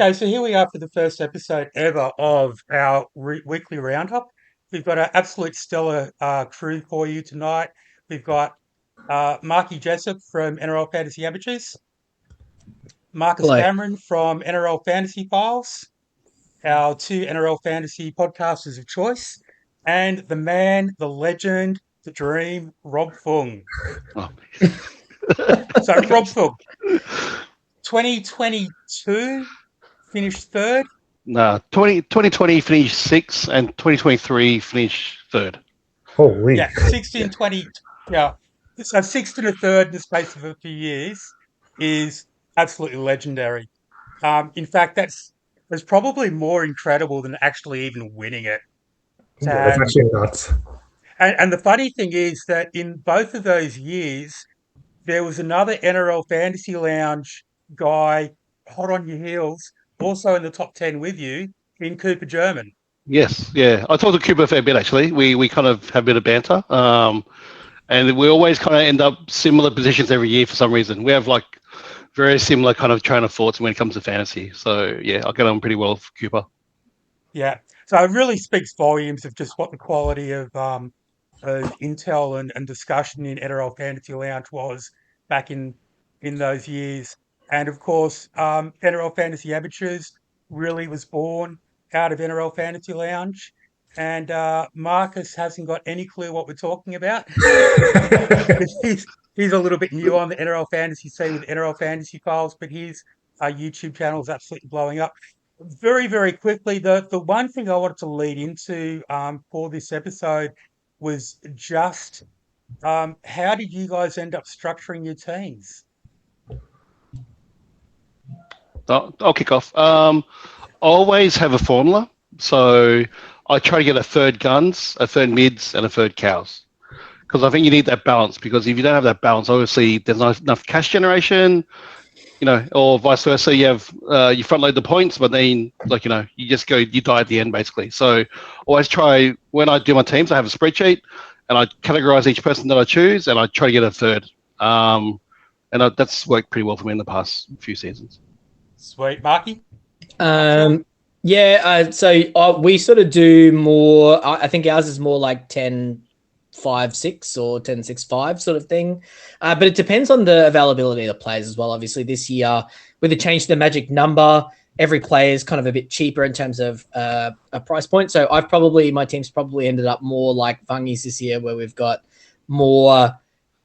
Okay, so here we are for the first episode ever of our weekly roundup. We've got an absolute stellar crew for you tonight. We've got Marky Jessup from NRL Fantasy Amateurs, Marcus Hello. Cameron from NRL Fantasy Files, our two NRL Fantasy podcasters of choice, and the man, the legend, the dream, Rob Fung. Oh. So, Rob Fung, 2022 finished third. Nah, 2020 finished sixth and 2023 finished third. Holy. Yeah, 16, 20. Yeah. So sixth and a third in the space of a few years is absolutely legendary. In fact, that's probably more incredible than actually even winning it. Yeah, that's Um, actually nuts. and the funny thing is that in both of those years, there was another NRL Fantasy Lounge guy hot on your heels, also in the top 10 with you, in Cooper German. Yes, yeah. I talked to Cooper a fair bit actually. We kind of have a bit of banter, and we always kind of end up similar positions every year for some reason. We have like very similar kind of train of thoughts when it comes to fantasy. So yeah, I get on pretty well with Cooper. Yeah. So it really speaks volumes of just what the quality of intel and discussion in NRL Fantasy Lounge was back in those years. And of course, NRL Fantasy Amateurs really was born out of NRL Fantasy Lounge. And Marcus hasn't got any clue what we're talking about. he's a little bit new on the NRL Fantasy scene with NRL Fantasy Files, but his YouTube channel is absolutely blowing up. Very, very quickly, the one thing I wanted to lead into for this episode was just how did you guys end up structuring your teams? I'll kick off. Always have a formula. So I try to get a third guns, a third mids, and a third cows. Because I think you need that balance. Because if you don't have that balance, obviously there's not enough cash generation, or vice versa. You have you front load the points, but then you just go, you die at the end basically. So always try when I do my teams, I have a spreadsheet and I categorize each person that I choose, and I try to get a third. That's worked pretty well for me in the past few seasons. Sweet, Marky. We sort of do more. I think ours is more like 10-5-6 or 10-6-5 sort of thing. But it depends on the availability of the players as well. Obviously, this year, with the change to the magic number, every player is kind of a bit cheaper in terms of a price point. So my team's probably ended up more like Fungies this year, where we've got more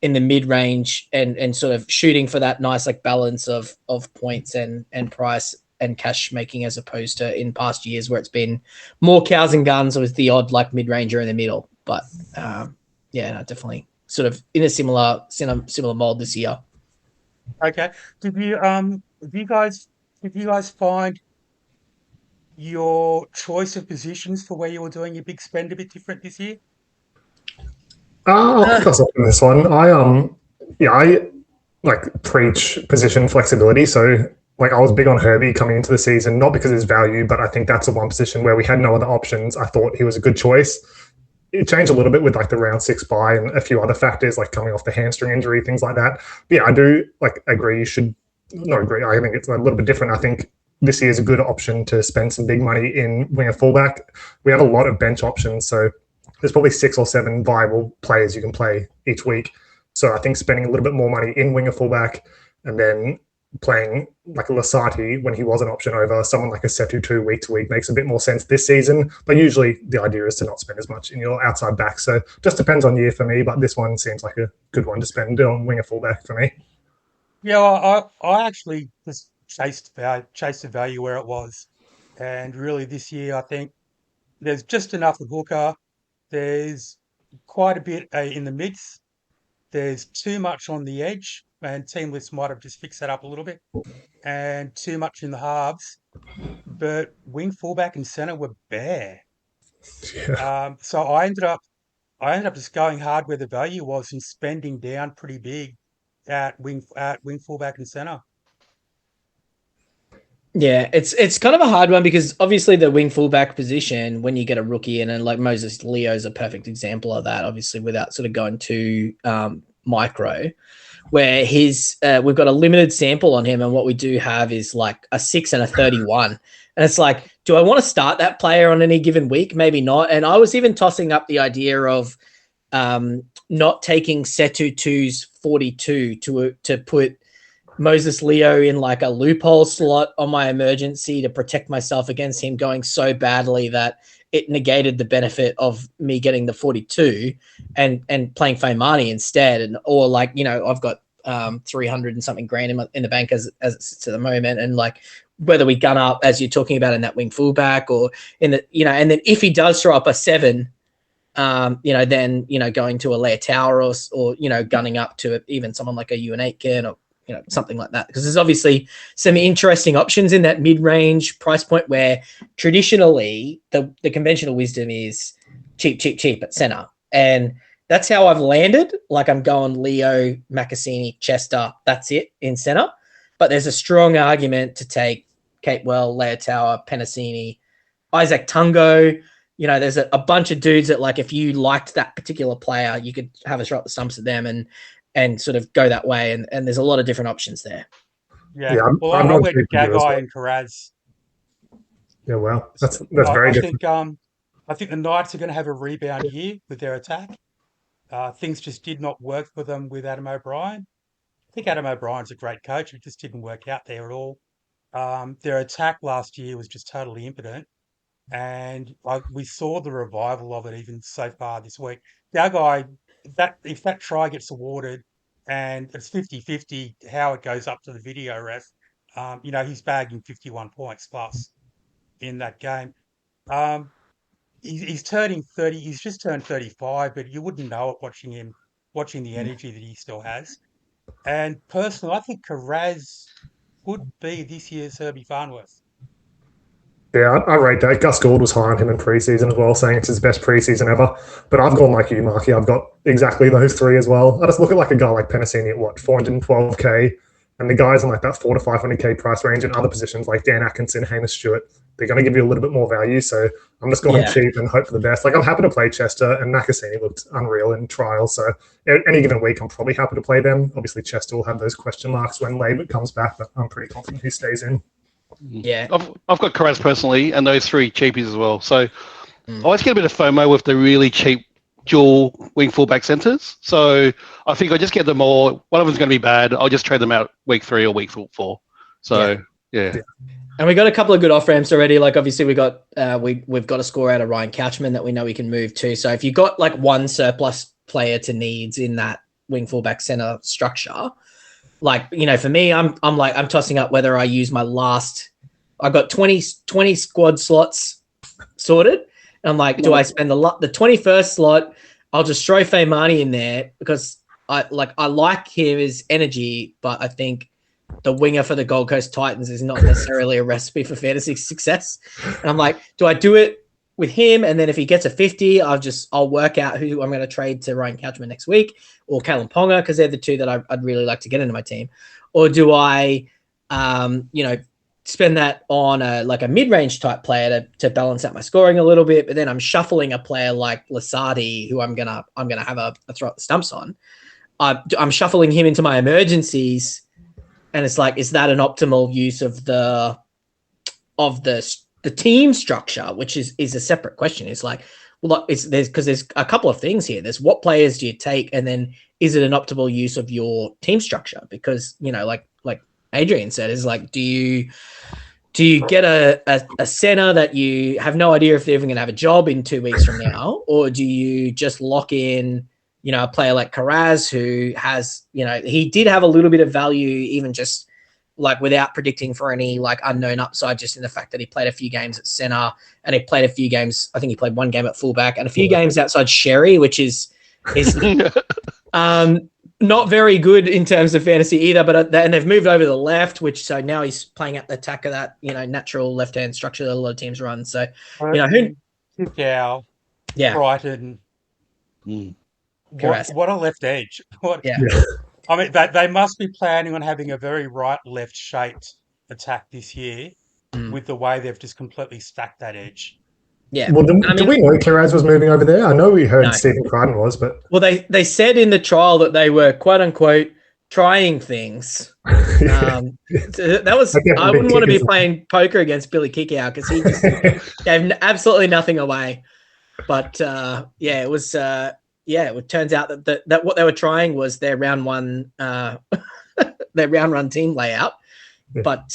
in the mid range and sort of shooting for that nice like balance of points and price and cash making, as opposed to in past years where it's been more cows and guns with the odd like mid ranger in the middle. But definitely sort of in a similar mold this year. Okay. Did you guys find your choice of positions for where you were doing your big spend a bit different this year? I'll kick us off in this one. I like preach position flexibility. So like I was big on Herbie coming into the season, not because of his value, but I think that's the one position where we had no other options. I thought he was a good choice. It changed a little bit with like the round 6 bye and a few other factors like coming off the hamstring injury, things like that. But yeah, I do like agree. You should not agree. I think it's a little bit different. I think this year is a good option to spend some big money in winger fullback. We have a lot of bench options, so there's probably 6 or 7 viable players you can play each week. So I think spending a little bit more money in winger fullback and then playing like a Lasati when he was an option over someone like a Setu 2 week to week makes a bit more sense this season. But usually the idea is to not spend as much in your outside back. So just depends on year for me, but this one seems like a good one to spend on winger fullback for me. Yeah, I actually just chased the value where it was, and really this year I think there's just enough of hooker. There's quite a bit in the mids. There's too much on the edge, and Team List might have just fixed that up a little bit, and too much in the halves. But wing, fullback, and centre were bare. Yeah. So I ended up just going hard where the value was and spending down pretty big at wing, fullback, and centre. Yeah, it's kind of a hard one because obviously the wing fullback position, when you get a rookie in, and like Moses Leo is a perfect example of that, obviously without sort of going too micro. where we've got a limited sample on him, and what we do have is like a 6 and a 31. And it's like, do I want to start that player on any given week? Maybe not. And I was even tossing up the idea of not taking Setu 2's 42 to put Moses Leo in like a loophole slot on my emergency to protect myself against him going so badly that it negated the benefit of me getting the 42 and playing Feimani instead. Or like, I've got 300 and something grand in the bank as it sits at the moment. And like, whether we gun up as you're talking about in that wing fullback or in the, and then if he does throw up a 7, then, going to a Leia Tower or, gunning up to even someone like a Ewan Aitken or, something like that. Because there's obviously some interesting options in that mid-range price point where traditionally the conventional wisdom is cheap at center. And that's how I've landed. Like I'm going Leo, Macassini, Chester. That's it in center. But there's a strong argument to take Capewell, Leia Tower, Penasini, Isaac Tungo. There's a bunch of dudes that like if you liked that particular player, you could have a shot at the stumps at them and sort of go that way. And there's a lot of different options there. Yeah. I'm not with Gagai and Karaz. Yeah, well, that's very different. I think the Knights are going to have a rebound year with their attack. Things just did not work for them with Adam O'Brien. I think Adam O'Brien's a great coach. It just didn't work out there at all. Their attack last year was just totally impotent. And we saw the revival of it even so far this week. Gagai, if that try gets awarded and it's 50-50 how it goes up to the video ref, he's bagging 51 points plus in that game. He's turning 30. He's just turned 35, but you wouldn't know it watching the energy that he still has. And personally, I think Karaz could be this year's Herbie Farnworth. Yeah, I rate that. Gus Gould was high on him in preseason as well, saying it's his best preseason ever. But I've gone like you, Marky. I've got exactly those 3 as well. I just look at like a guy like Penasini at 412k, and the guys in like that 400 to 500k price range in other positions like Dan Atkinson, Hamish Stewart, they're going to give you a little bit more value. So I'm just going cheap and hope for the best. Like I'm happy to play Chester, and Macassini looked unreal in trial. So any given week, I'm probably happy to play them. Obviously, Chester will have those question marks when Labour comes back, but I'm pretty confident he stays in. Yeah, I've got Karaz personally, and those 3 cheapies as well. So I always get a bit of FOMO with the really cheap dual wing fullback centers. So I think I just get them all. One of them's going to be bad. I'll just trade them out week 3 or week 4. So yeah. And we got a couple of good off ramps already. Like obviously we got we've got a score out of Ryan Couchman that we know we can move to. So if you got like one surplus player to needs in that wing fullback center structure. Like, for me, I'm tossing up whether I use my last. I got 20 squad slots sorted. And I'm like, do I spend the 21st slot? I'll just throw Feimani in there because I like his energy, but I think the winger for the Gold Coast Titans is not necessarily a recipe for fantasy success. And I'm like, do I do it with him? And then if he gets a 50, I'll work out who I'm going to trade to Ryan Couchman next week or Callum Ponga, because they're the 2 that I'd really like to get into my team. Or do I, spend that on a mid-range type player to balance out my scoring a little bit, but then I'm shuffling a player like Lasardi, who I'm gonna have a throw at the stumps on. I'm shuffling him into my emergencies, and it's like, is that an optimal use of the team structure, which is a separate question. It's like, well, there's a couple of things here. There's what players do you take, and then is it an optimal use of your team structure? Because like Adrian said, is like, do you get a center that you have no idea if they're even going to have a job in 2 weeks from now, or do you just lock in, a player like Karaz who has, he did have a little bit of value even just like without predicting for any like unknown upside, just in the fact that he played a few games at center and he played a few games. I think he played 1 game at fullback and a few games outside Sherry, which is not very good in terms of fantasy either. But and they've moved over to the left, so now he's playing at the attack of that natural left hand structure that a lot of teams run. So Gal, Brighton. What a left edge! I mean, they must be planning on having a very right-left shaped attack this year with the way they've just completely stacked that edge. Yeah. Well, do we know Kiraz was moving over there? I know we heard Stephen Crichton was, but... Well, they said in the trial that they were, quote-unquote, trying things. Yeah. So that was I wouldn't want to be playing poker against Billy Kickout because he just gave absolutely nothing away. But it was it turns out that what they were trying was their round one team layout. Yeah. But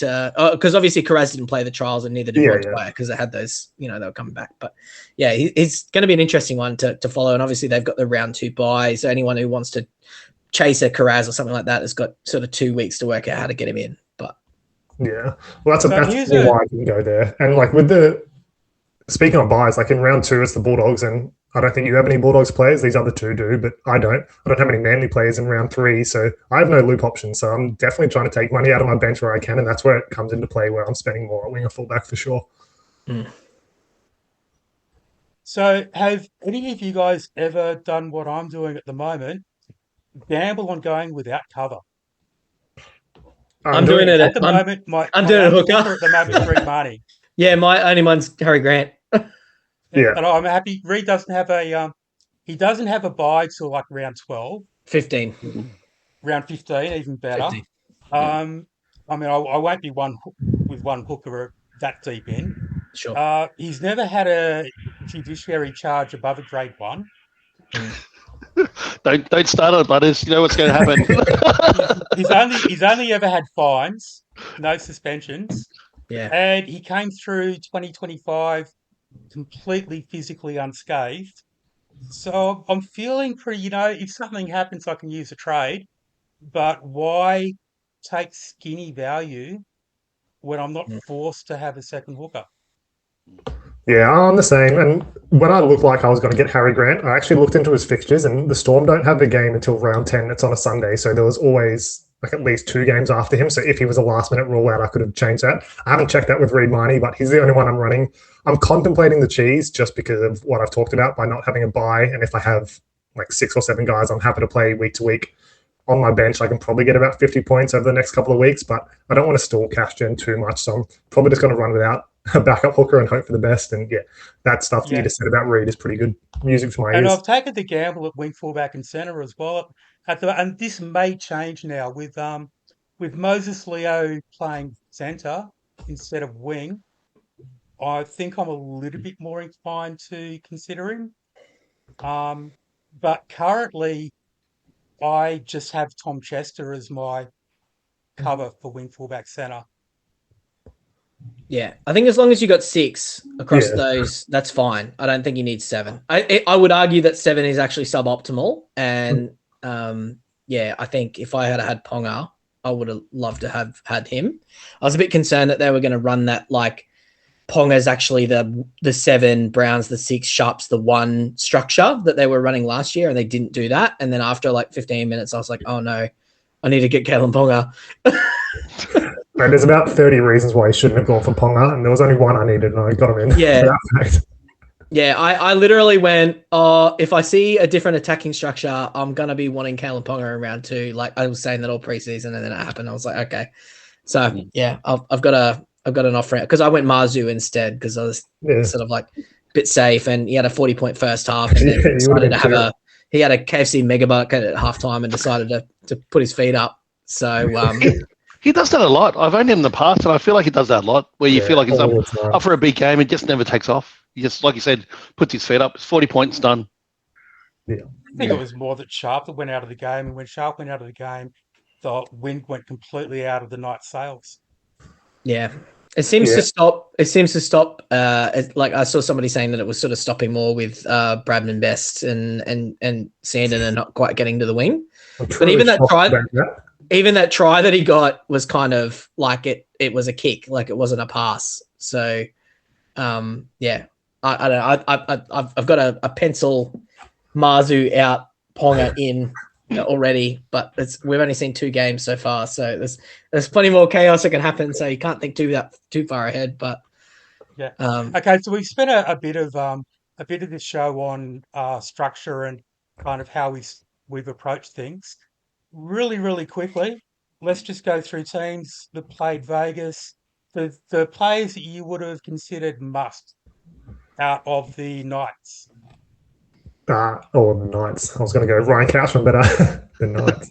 because obviously Carraz didn't play the trials and neither did Montoya because they had those, they were coming back. But yeah, he's going to be an interesting one to follow. And obviously they've got the round 2 bye. So anyone who wants to chase a Carraz or something like that has got sort of 2 weeks to work out how to get him in. But yeah, well, that's why I can go there. And like speaking of buys, like in round 2, it's the Bulldogs, and I don't think you have any Bulldogs players. These other 2 do, but I don't. I don't have any Manly players in round 3, so I have no loop options. So I'm definitely trying to take money out of my bench where I can, and that's where it comes into play, where I'm spending more on winger fullback for sure. So have any of you guys ever done what I'm doing at the moment? Gamble on going without cover. I'm doing it at the moment. I'm doing a hooker at the moment. Reed Marnie. Yeah, mine's Harry Grant. Yeah, and I'm happy. Reed doesn't have a bye till like round 12, 15, round 15, even better. 15. I mean, I won't be with one hooker that deep in. Sure. He's never had a judiciary charge above a grade 1. Don't start on it, Butters. You know what's going to happen. He's only ever had fines, no suspensions. Yeah. And he came through 2025 completely physically unscathed. So I'm feeling pretty, if something happens, I can use a trade. But why take skinny value when I'm not forced to have a second hooker? Yeah, I'm the same. And when I looked like I was going to get Harry Grant, I actually looked into his fixtures, and the Storm don't have the game until round 10. It's on a Sunday, so there was always like at least 2 games after him. So if he was a last-minute rule-out, I could have changed that. I haven't checked that with Reed Marnie, but he's the only one I'm running. I'm contemplating the cheese just because of what I've talked about by not having a bye. And if I have like 6 or 7 guys, I'm happy to play week to week. On my bench, I can probably get about 50 points over the next couple of weeks, but I don't want to stall cash gen too much. So I'm probably just going to run without a backup hooker and hope for the best. And yeah, that stuff that you just said about Reed is pretty good music to my ears. And I've taken the gamble at wing, fullback, and centre as well. And this may change now with Moses Leo playing centre instead of wing. I think I'm a little bit more inclined to consider him. But currently, I just have Tom Chester as my cover for wing, fullback, centre. Yeah, I think as long as you got 6 across those, that's fine. I don't think you need 7. I would argue that 7 is actually suboptimal. And I think if I had Ponga, I would have loved to have had him. I was a bit concerned that they were going to run that like Ponga's actually the 7, Brown's the 6, Sharp's the 1 structure that they were running last year, and they didn't do that. And then after like 15 minutes, I was like, oh no, I need to get Kalen Ponga. And there's about 30 reasons why he shouldn't have gone for Ponga, and there was only one I needed, and I got him in. Yeah. Yeah, I literally went, if I see a different attacking structure, I'm going to be wanting Kalen Ponga in round 2. Like I was saying that all preseason, and then it happened. I was like, okay. So, yeah, I've got an offer because I went Marzu instead because I was sort of like a bit safe, and he had a 40-point first half, and then decided to have he had a KFC megabuck at halftime and decided to put his feet up. So, he does that a lot. I've owned him in the past, and I feel like he does that a lot, where you feel like he's up for a big game and just never takes off. He just, like you said, puts his feet up. It's 40 points done. Yeah. I think it was more that Sharp that went out of the game, and when Sharp went out of the game, the wind went completely out of the night sails. Yeah. It seems to stop. It seems to stop. Like I saw somebody saying that it was sort of stopping more with Bradman Best and Sandon and not quite getting to the wing. But even that try that he got was kind of like it was a kick, like it wasn't a pass. So, I don't know. I've got a pencil Marzu out, Ponga in already, but we've only seen 2 games so far, so there's plenty more chaos that can happen. So you can't think too far ahead. But yeah, okay. So we've spent a bit of this show on structure and kind of how we've approached things. Really, really quickly, let's just go through teams that played Vegas. The players that you would have considered must out of the Knights. The Knights. I was going to go Ryan Couchman, but the Knights.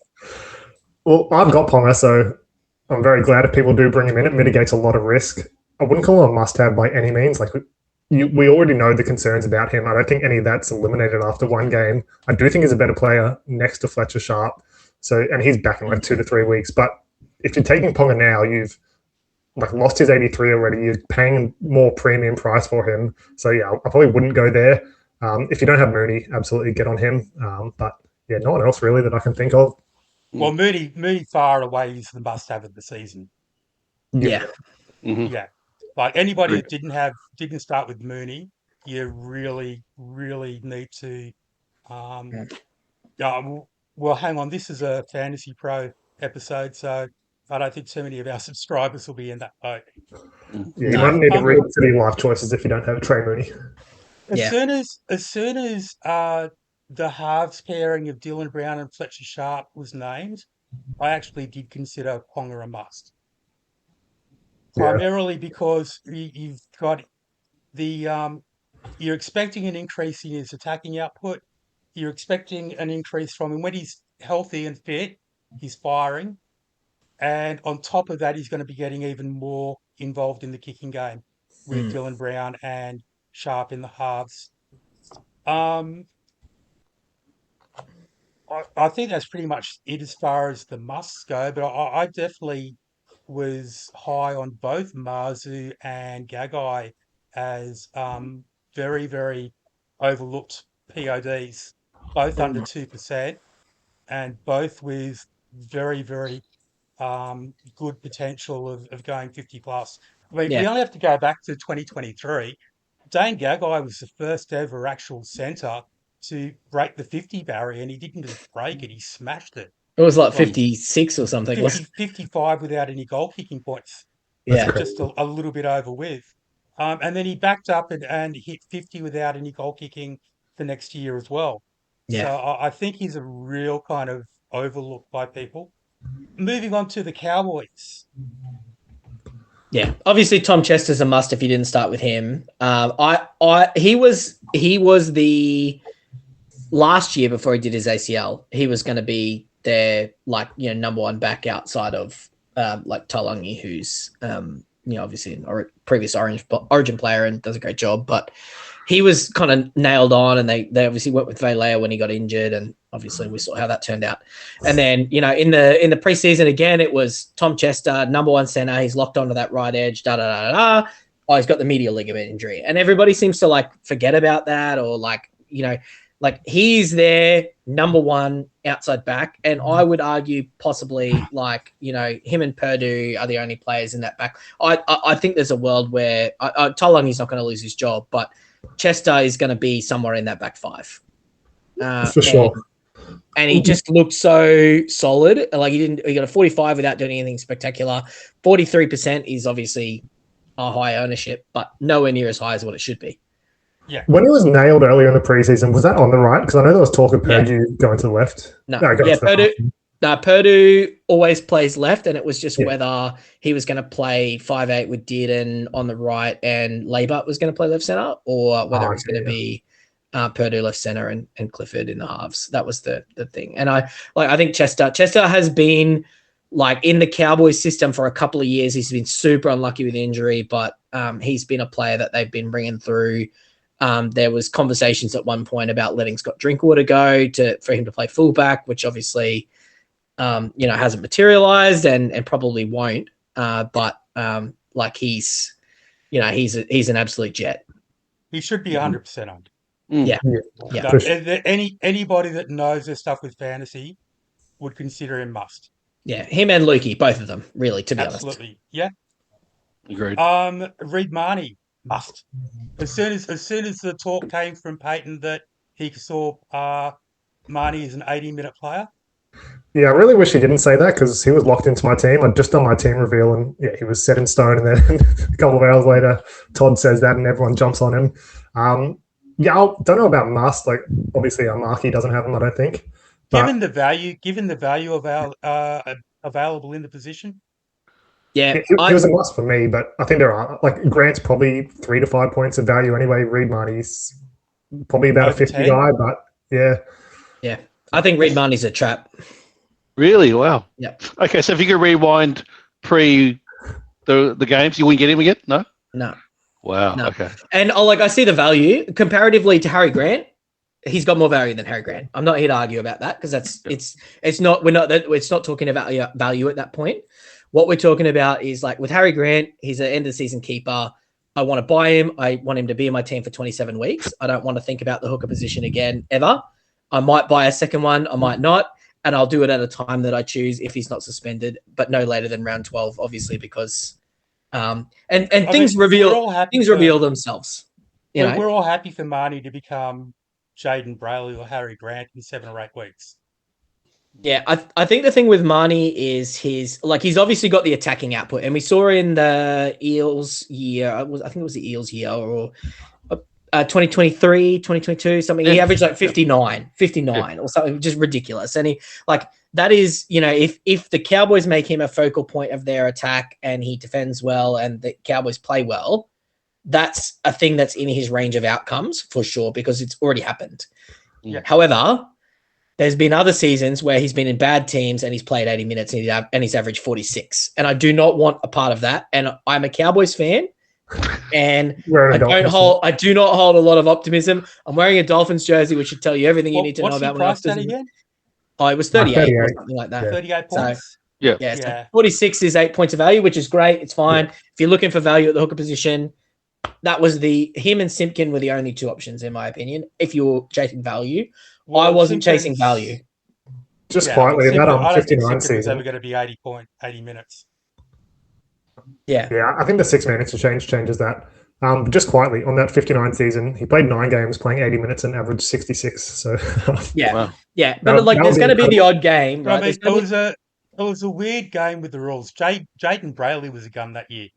Well, I've got Ponga, so I'm very glad if people do bring him in. It mitigates a lot of risk. I wouldn't call him a must-have by any means. Like we already know the concerns about him. I don't think any of that's eliminated after one game. I do think he's a better player next to Fletcher Sharp. So, and he's back in like 2 to 3 weeks. But if you're taking Ponga now, you've like lost his 83 already. You're paying more premium price for him. So yeah, I probably wouldn't go there. If you don't have Mooney, absolutely get on him. But yeah, no one else really that I can think of. Well, Mooney far away is the must-have of the season. Yeah. Mhm. Yeah, like anybody that didn't start with Mooney, you really, really need to. Well, hang on. This is a Fantasy Pro episode, so I don't think too many of our subscribers will be in that boat. Yeah, you No. might need to read City Life choices if you don't have Trey Mooney. As soon as the halves pairing of Dylan Brown and Fletcher Sharp was named, I actually did consider Ponga a must. Yeah. Primarily because you've got you're expecting an increase in his attacking output. You're expecting an increase from him when he's healthy and fit. He's firing, and on top of that, he's going to be getting even more involved in the kicking game with Dylan Brown and Sharp in the halves. I think that's pretty much it as far as the musts go, but I definitely was high on both Marzu and Gagai as very, very overlooked PODs, both under 2% and both with very, very good potential of going 50 plus. I mean, we only have to go back to 2023. Dane Gagai was the first ever actual centre to break the 50 barrier, and he didn't just break it, he smashed it. It was like 56 or something. 55 without any goal kicking points. Yeah. Just a little bit over with. And then he backed up and hit 50 without any goal kicking the next year as well. Yeah. So I think he's a real kind of overlooked by people. Moving on to the Cowboys. Yeah, obviously Tom Chester's a must if you didn't start with him. He was the last year before he did his ACL. He was going to be their number one back outside of like Talangi, who's obviously a previous Origin player and does a great job, but he was kind of nailed on, and they obviously went with Valea when he got injured, and obviously we saw how that turned out. And then in the preseason again, it was Tom Chester, number one center. He's locked onto that right edge. Oh, he's got the medial ligament injury, and everybody seems to forget about that, or he's their number one outside back, and I would argue possibly him and Purdue are the only players in that back. I think there's a world where Talangi's not going to lose his job, but Chester is going to be somewhere in that back five. For sure. And he just looked so solid. He got a 45 without doing anything spectacular. 43% is obviously a high ownership, but nowhere near as high as what it should be. Yeah. When he was nailed earlier in the preseason, was that on the right? Because I know there was talk of Purdue going to the left. Purdue always plays left, and it was just whether he was going to play 5'8" with Dearden on the right and Labour was going to play left centre, or whether it was going to be Purdue left centre and Clifford in the halves. That was the thing. And I think Chester has been in the Cowboys system for a couple of years. He's been super unlucky with injury, but he's been a player that they've been bringing through. There was conversations at one point about letting Scott Drinkwater go for him to play fullback, which obviously, hasn't materialized and probably won't. But he's an absolute jet. He should be 100% owned. Yeah. Anybody that knows their stuff with fantasy would consider him must. Yeah, him and Lukey, both of them, really, to be honest. Absolutely, yeah. Agreed. Reed Marnie must. As soon as the talk came from Peyton that he saw Marnie as an 80-minute player. Yeah, I really wish he didn't say that because he was locked into my team. I'd just done my team reveal and he was set in stone. And then a couple of hours later, Todd says that and everyone jumps on him. I don't know about must. Obviously, Markey doesn't have him, I don't think. But Given the value of available in the position. Yeah, it was a must for me, but I think there are Grant's probably 3 to 5 points of value anyway. Reed Marnie's probably about a 50 guy, but yeah. I think Reed Marnie's a trap. Really? Wow. Yep. Okay, so if you could rewind pre the games, you wouldn't get him again? No? No. Wow. No. Okay. And I see the value comparatively to Harry Grant. He's got more value than Harry Grant. I'm not here to argue about that because it's not talking about value at that point. What we're talking about is like with Harry Grant, he's an end of the season keeper. I want to buy him. I want him to be in my team for 27 weeks. I don't want to think about the hooker position again ever. I might buy a second one. I might not. And I'll do it at a time that I choose if he's not suspended, but no later than round 12, obviously, because things reveal themselves. We're all happy for Marnie to become Jaden Brayley or Harry Grant in 7 or 8 weeks. Yeah, I think the thing with Marnie is he's obviously got the attacking output, and we saw in the Eels year, I think it was the Eels year or 2023, 2022, something. He averaged like 59 or something, just ridiculous. And he that is, if the Cowboys make him a focal point of their attack and he defends well and the Cowboys play well, that's a thing that's in his range of outcomes for sure because it's already happened. Yeah. However, there's been other seasons where he's been in bad teams and he's played 80 minutes and he's averaged 46. And I do not want a part of that. And I'm a Cowboys fan. And I do not hold a lot of optimism. I'm wearing a Dolphins jersey, which should tell you everything you need to know about me. Again? Oh, it was 38 or something like that. 38 points. So, So 46 is 8 points of value, which is great. It's fine. Yeah. If you're looking for value at the hooker position, that was him and Simpkin were the only 2 options, in my opinion. If you're chasing value, I wasn't chasing value. Just quietly, that 59 season was ever going to be 80 minutes. Yeah, I think the 6 man interchange changes that. Just quietly, on that 59 season, he played 9 games, playing 80 minutes and averaged 66. So Wow. But there's going to be the odd game, right? It was a weird game with the rules. Jaden Brayley was a gun that year.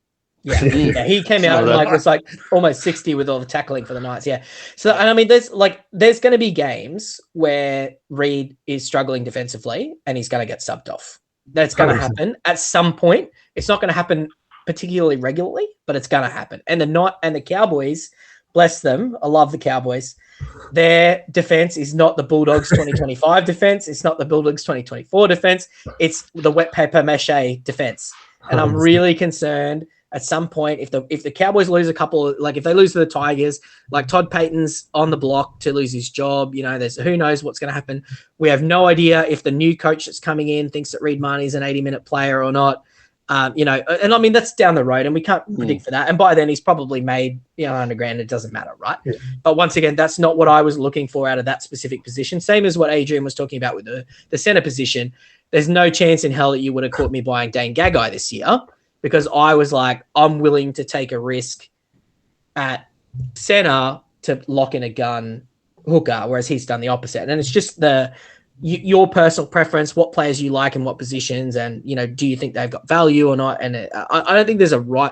Yeah, he came out and was almost 60 with all the tackling for the Knights. Yeah, so and I mean, there's going to be games where Reed is struggling defensively and he's going to get subbed off. That's going to happen at some point. It's not going to happen particularly regularly, but it's going to happen. And the Cowboys, bless them, I love the Cowboys. Their defense is not the Bulldogs 2025 defense. It's not the Bulldogs 2024 defense. It's the wet paper mache defense. And I'm really concerned at some point if the Cowboys lose a couple, if they lose to the Tigers, Todd Payton's on the block to lose his job. There's who knows what's going to happen. We have no idea if the new coach that's coming in thinks that Reed Marnie is an 80-minute player or not. And I mean, that's down the road and we can't predict for that. And by then he's probably made, $100,000. It doesn't matter. Right. Yeah. But once again, that's not what I was looking for out of that specific position. Same as what Adrian was talking about with the center position. There's no chance in hell that you would have caught me buying Dane Gagai this year because I was I'm willing to take a risk at center to lock in a gun hooker, whereas he's done the opposite. And it's just your personal preference, what players you like and what positions, and do you think they've got value or not? And I don't think there's a right,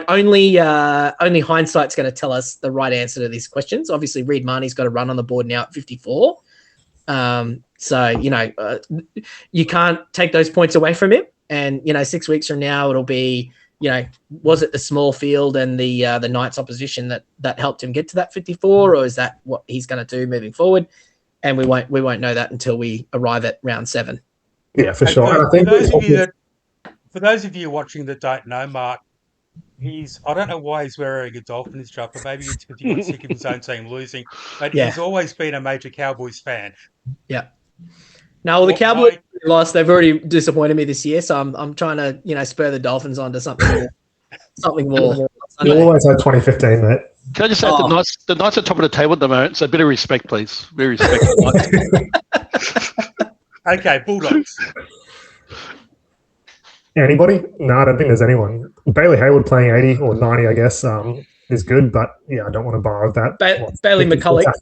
only hindsight's going to tell us the right answer to these questions. Obviously, Reed Marnie's got a run on the board now at 54, so you can't take those points away from him. And 6 weeks from now, it'll be was it the small field and the Knights opposition that helped him get to that 54, or is that what he's going to do moving forward? And we won't know that until we arrive at round 7. Yeah, for sure. For those of you watching that don't know, Mark, I don't know why he's wearing a Dolphins jumper. Maybe it's because he got sick of his own team losing. But he's always been a major Cowboys fan. Yeah. Now, the Cowboys lost. They've already disappointed me this year, so I'm trying to spur the Dolphins on to something more. You always had 2015, mate. Can I just say the Knights are top of the table at the moment, so a bit of respect, please. Very respect. Okay, Bulldogs. Anybody? No, I don't think there's anyone. Bailey Hayward playing 80 or 90, I guess, is good, but I don't want to borrow that. Bailey McCulloch.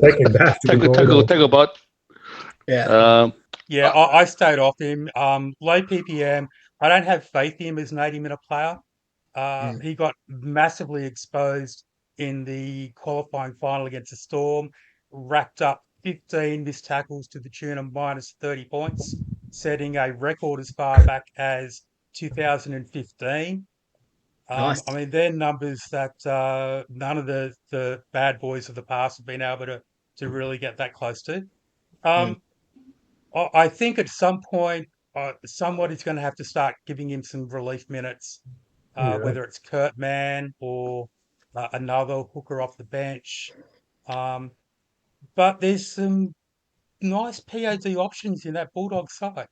Take him back. Take a bot. Yeah. I stayed off him. Low PPM. I don't have faith in him as an 80-minute player. He got massively exposed in the qualifying final against the Storm, racked up 15 missed tackles to the tune of minus 30 points, setting a record as far back as 2015. Nice. I mean, they're numbers that none of the bad boys of the past have been able to really get that close to. I think at some point, somebody's going to have to start giving him some relief minutes, Yeah. whether it's Kurt Mann or another hooker off the bench. Um, but there's some nice POD options in that Bulldog side.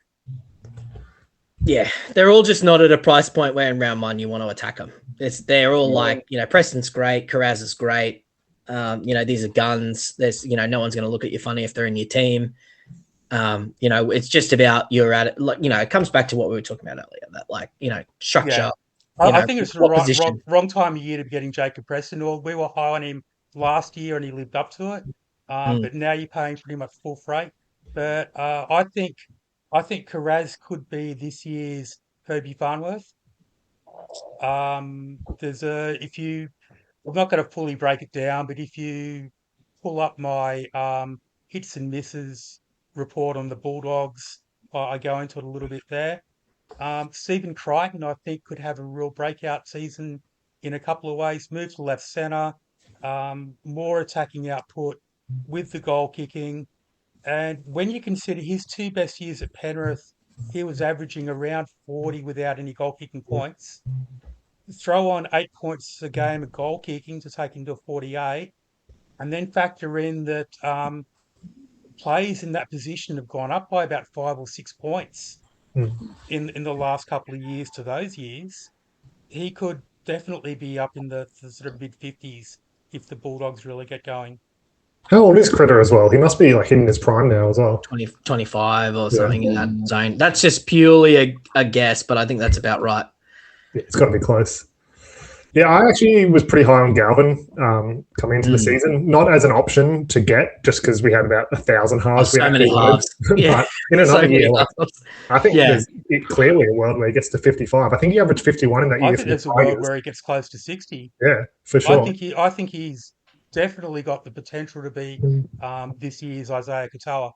Yeah, they're all just not at a price point where in round one you want to attack them. They're all like, Preston's great, Carraz is great. These are guns. There's, no one's going to look at you funny if they're in your team. It's just about you're at it. Like, it comes back to what we were talking about earlier. That structure. Yeah. I think it's the wrong time of year to be getting Jacob Preston. Well, we were high on him last year and he lived up to it. But now you're paying pretty much full freight. But I think Carraz could be this year's Herbie Farnworth. I'm not going to fully break it down, but if you pull up my hits and misses report on the Bulldogs, I go into it a little bit there. Stephen Crichton, I think, could have a real breakout season in a couple of ways. Move to left centre, more attacking output with the goal kicking. And when you consider his two best years at Penrith, he was averaging around 40 without any goal kicking points. Throw on 8 points a game of goal kicking to take him to 48, and then factor in that plays in that position have gone up by about 5 or 6 points in the last couple of years to those years. He could definitely be up in the sort of mid-50s if the Bulldogs really get going. How old is Critter as well? He must be like hitting his prime now as well. 25 or something in that zone. That's just purely a guess, but I think that's about right. Yeah, it's got to be close. Yeah, I actually was pretty high on Galvin coming into the season, not as an option to get, just because we had about 1,000 halves. So many halves. Yeah. But in another year, I think there's clearly a world where he gets to 55. I think he averaged 51 in that year. I think there's a world where he gets close to 60. Yeah, for sure. I think he's definitely got the potential to be this year's Isaiah Katoa.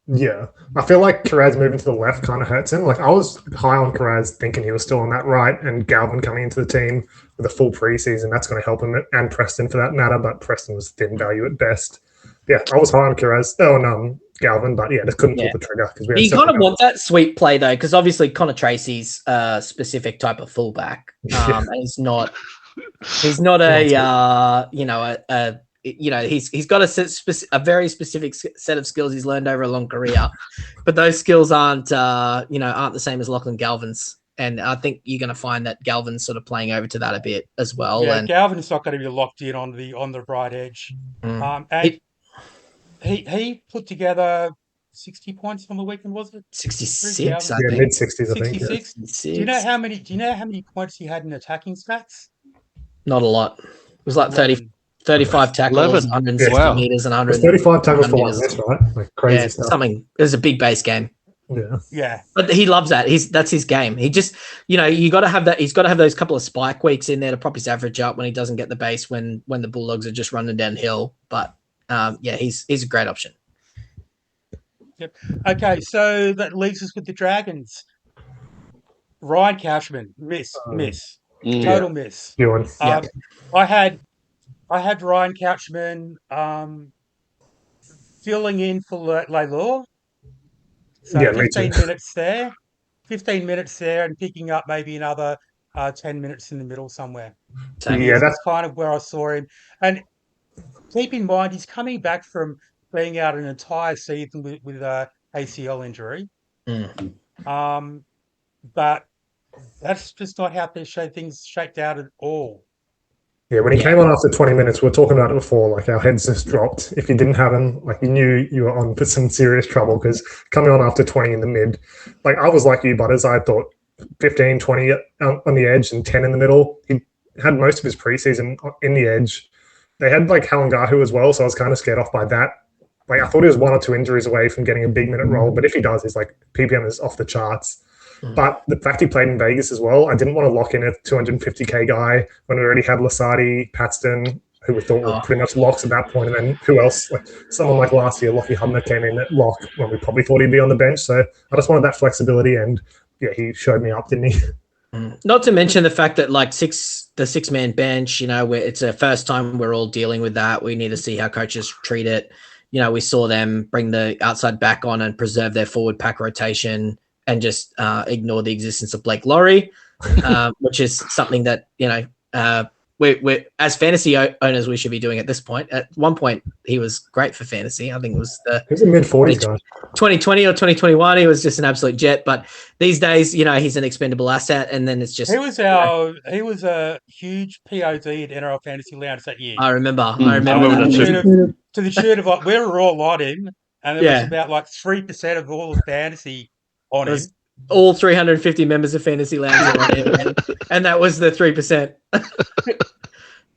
Yeah, I feel like Carraz moving to the left kind of hurts him. Like I was high on Carraz thinking he was still on that right, and Galvin coming into the team with a full preseason, that's going to help him, and Preston for that matter, but Preston was thin value at best. Yeah, I was high on Carraz, Galvin, but just couldn't pull the trigger. You kind of want that sweep play though, because obviously Connor Tracy's a specific type of fullback. And he's not he's got a very specific set of skills he's learned over a long career, but those skills aren't the same as Lachlan Galvin's. And I think you're going to find that Galvin's sort of playing over to that a bit as well. Yeah, and Galvin's not going to be locked in on the right edge. And he put together 60 points on the weekend, was it? 66, I think. Mid-60s, I think. 66. Do you know how many points he had in attacking stats? Not a lot. It was like 35 tackles, 160 meters, and 100. 35 tackles for 1 miss, right? Like crazy stuff. Something. It was a big base game. Yeah. But he loves that. That's his game. He just, you got to have that. He's got to have those couple of spike weeks in there to prop his average up when he doesn't get the base when the Bulldogs are just running downhill. But he's a great option. Yep. Okay, so that leaves us with the Dragons. Ryan Couchman, miss, total miss. I had Ryan Couchman filling in for Leilua. So 15 minutes there, and picking up maybe another 10 minutes in the middle somewhere. So that's kind of where I saw him. And keep in mind, he's coming back from being out an entire season with a ACL injury. But that's just not how things shaped out at all. Yeah, when he came on after 20 minutes, we were talking about it before, like our heads just dropped. If you didn't have him, like you knew you were on for some serious trouble, because coming on after 20 in the mid, like I was like you, Butters, I thought 15, 20 on the edge and 10 in the middle. He had most of his preseason in the edge. They had like Halangahu as well, so I was kind of scared off by that. Like I thought he was 1 or 2 injuries away from getting a big minute role, but if he does, his like PPM is off the charts. But the fact he played in Vegas as well, I didn't want to lock in a 250k guy when we already had Lasardi, Paxton, who we thought were pretty much locks at that point. And then who else? Like someone like last year, Lockie Hubner came in at lock when we probably thought he'd be on the bench. So I just wanted that flexibility, and he showed me up, didn't he? Not to mention the fact that like the 6-man bench, where it's a first time we're all dealing with that. We need to see how coaches treat it. we saw them bring the outside back on and preserve their forward pack rotation and just ignore the existence of Blake Laurie, which is something that, we're as fantasy owners, we should be doing at this point. At one point, he was great for fantasy. I think it was He was a mid-40s guy. 2020 or 2021. He was just an absolute jet. But these days, he's an expendable asset, and then it's just He was a huge POD at NRL Fantasy Lounge that year. I remember I remember that To the tune of like we were all on him, and there was about like 3% of all the fantasy on him. All 350 members of Fantasy Lounge were on him, and that was the 3%.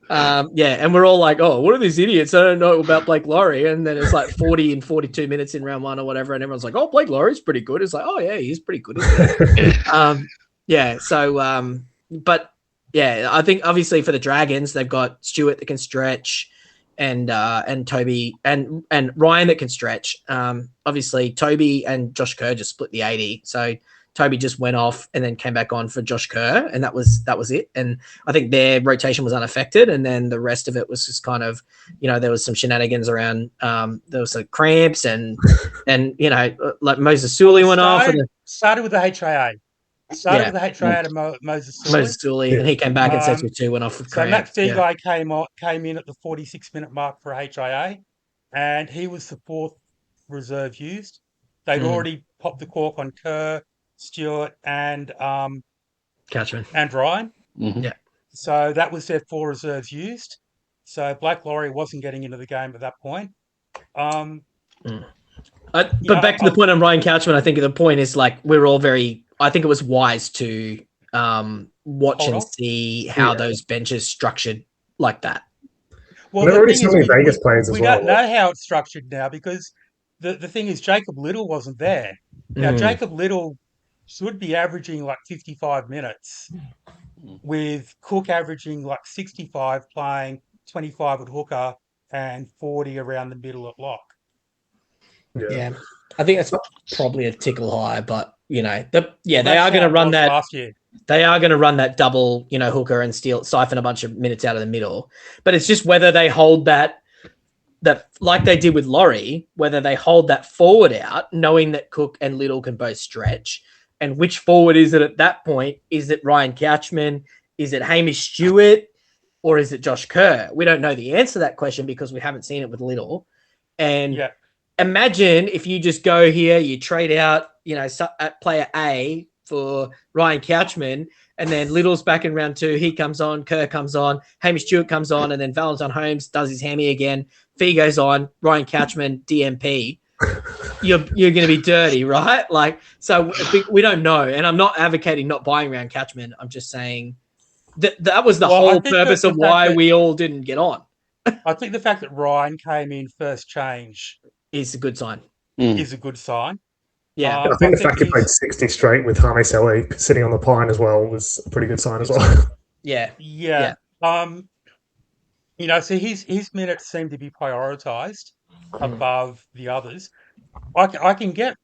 And we're all like, oh, what are these idiots? I don't know about Blake Laurie. And then it's like 40 and 42 minutes in round one or whatever, and everyone's like, oh, Blake Laurie's pretty good. It's like, oh yeah, he's pretty good. But yeah, I think obviously for the Dragons, they've got Stewart that can stretch, and Toby and Ryan that can stretch. Obviously Toby and Josh Kerr just split the 80, so Toby just went off and then came back on for Josh Kerr, and that was it. And I think their rotation was unaffected, and then the rest of it was just kind of, there was some shenanigans around. There was some cramps and like Moses Sully went off. Started with the HIA. Started with the HIA to Moses Sully. Moses Sully, and he came back and said two went off with cramp. So Matt Guy came in at the 46-minute mark for HIA, and he was the fourth reserve used. They'd already popped the cork on Kerr, Stewart, and Catchman and Ryan. Mm-hmm. Yeah. So that was their 4 reserves used. So Blake Laurie wasn't getting into the game at that point. But back to the point on Ryan Couchman, I think the point is like we're all I think it was wise to watch and see how those benches structured like that. Well, there are already so many Vegas players as well. We don't know how it's structured now because the thing is Jacob Little wasn't there. Now, Jacob Little should be averaging like 55 minutes with Cook averaging like 65, playing 25 at hooker and 40 around the middle at lock. Yeah. I think that's probably a tickle high, but they are going to run that last year. They are going to run that double, hooker and siphon a bunch of minutes out of the middle. But it's just whether they hold that like they did with Laurie, whether they hold that forward out, knowing that Cook and Little can both stretch. And which forward is it at that point? Is it Ryan Couchman? Is it Hamish Stewart? Or is it Josh Kerr? We don't know the answer to that question because we haven't seen it with Little. And imagine if you just go here, you trade out, at player A for Ryan Couchman, and then Little's back in round 2. He comes on, Kerr comes on, Hamish Stewart comes on, and then Valentine Holmes does his hammy again. Fee goes on, Ryan Couchman, DMP. You're going to be dirty, right? Like, so we don't know. And I'm not advocating not buying around Couchman. I'm just saying that was the whole purpose of why we all didn't get on. I think the fact that Ryan came in first change is a good sign. Is a good sign. Yeah. I think the fact he played 60 straight with Hame Sele sitting on the pine as well was a pretty good sign as well. Yeah. So his minutes seem to be prioritised above the others. I can get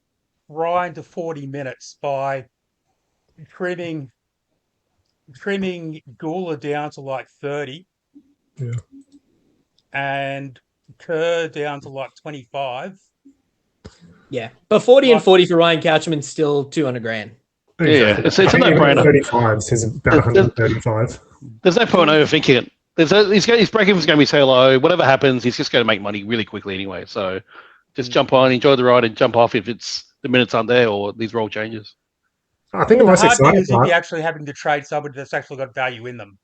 Ryan to 40 minutes by trimming Gula down to like 30. Yeah. And Kerr down to like 25. Yeah. But 40 and 40 for Ryan Couchman still 200 grand. Yeah, it's a no-brainer. 35 is about 135. There's no point overthinking it. His break-even's going to be so low. Whatever happens, he's just going to make money really quickly anyway. So just jump on, enjoy the ride, and jump off if the minutes aren't there or these role changes. I think the most exciting is if you're actually having to trade somebody that's actually got value in them.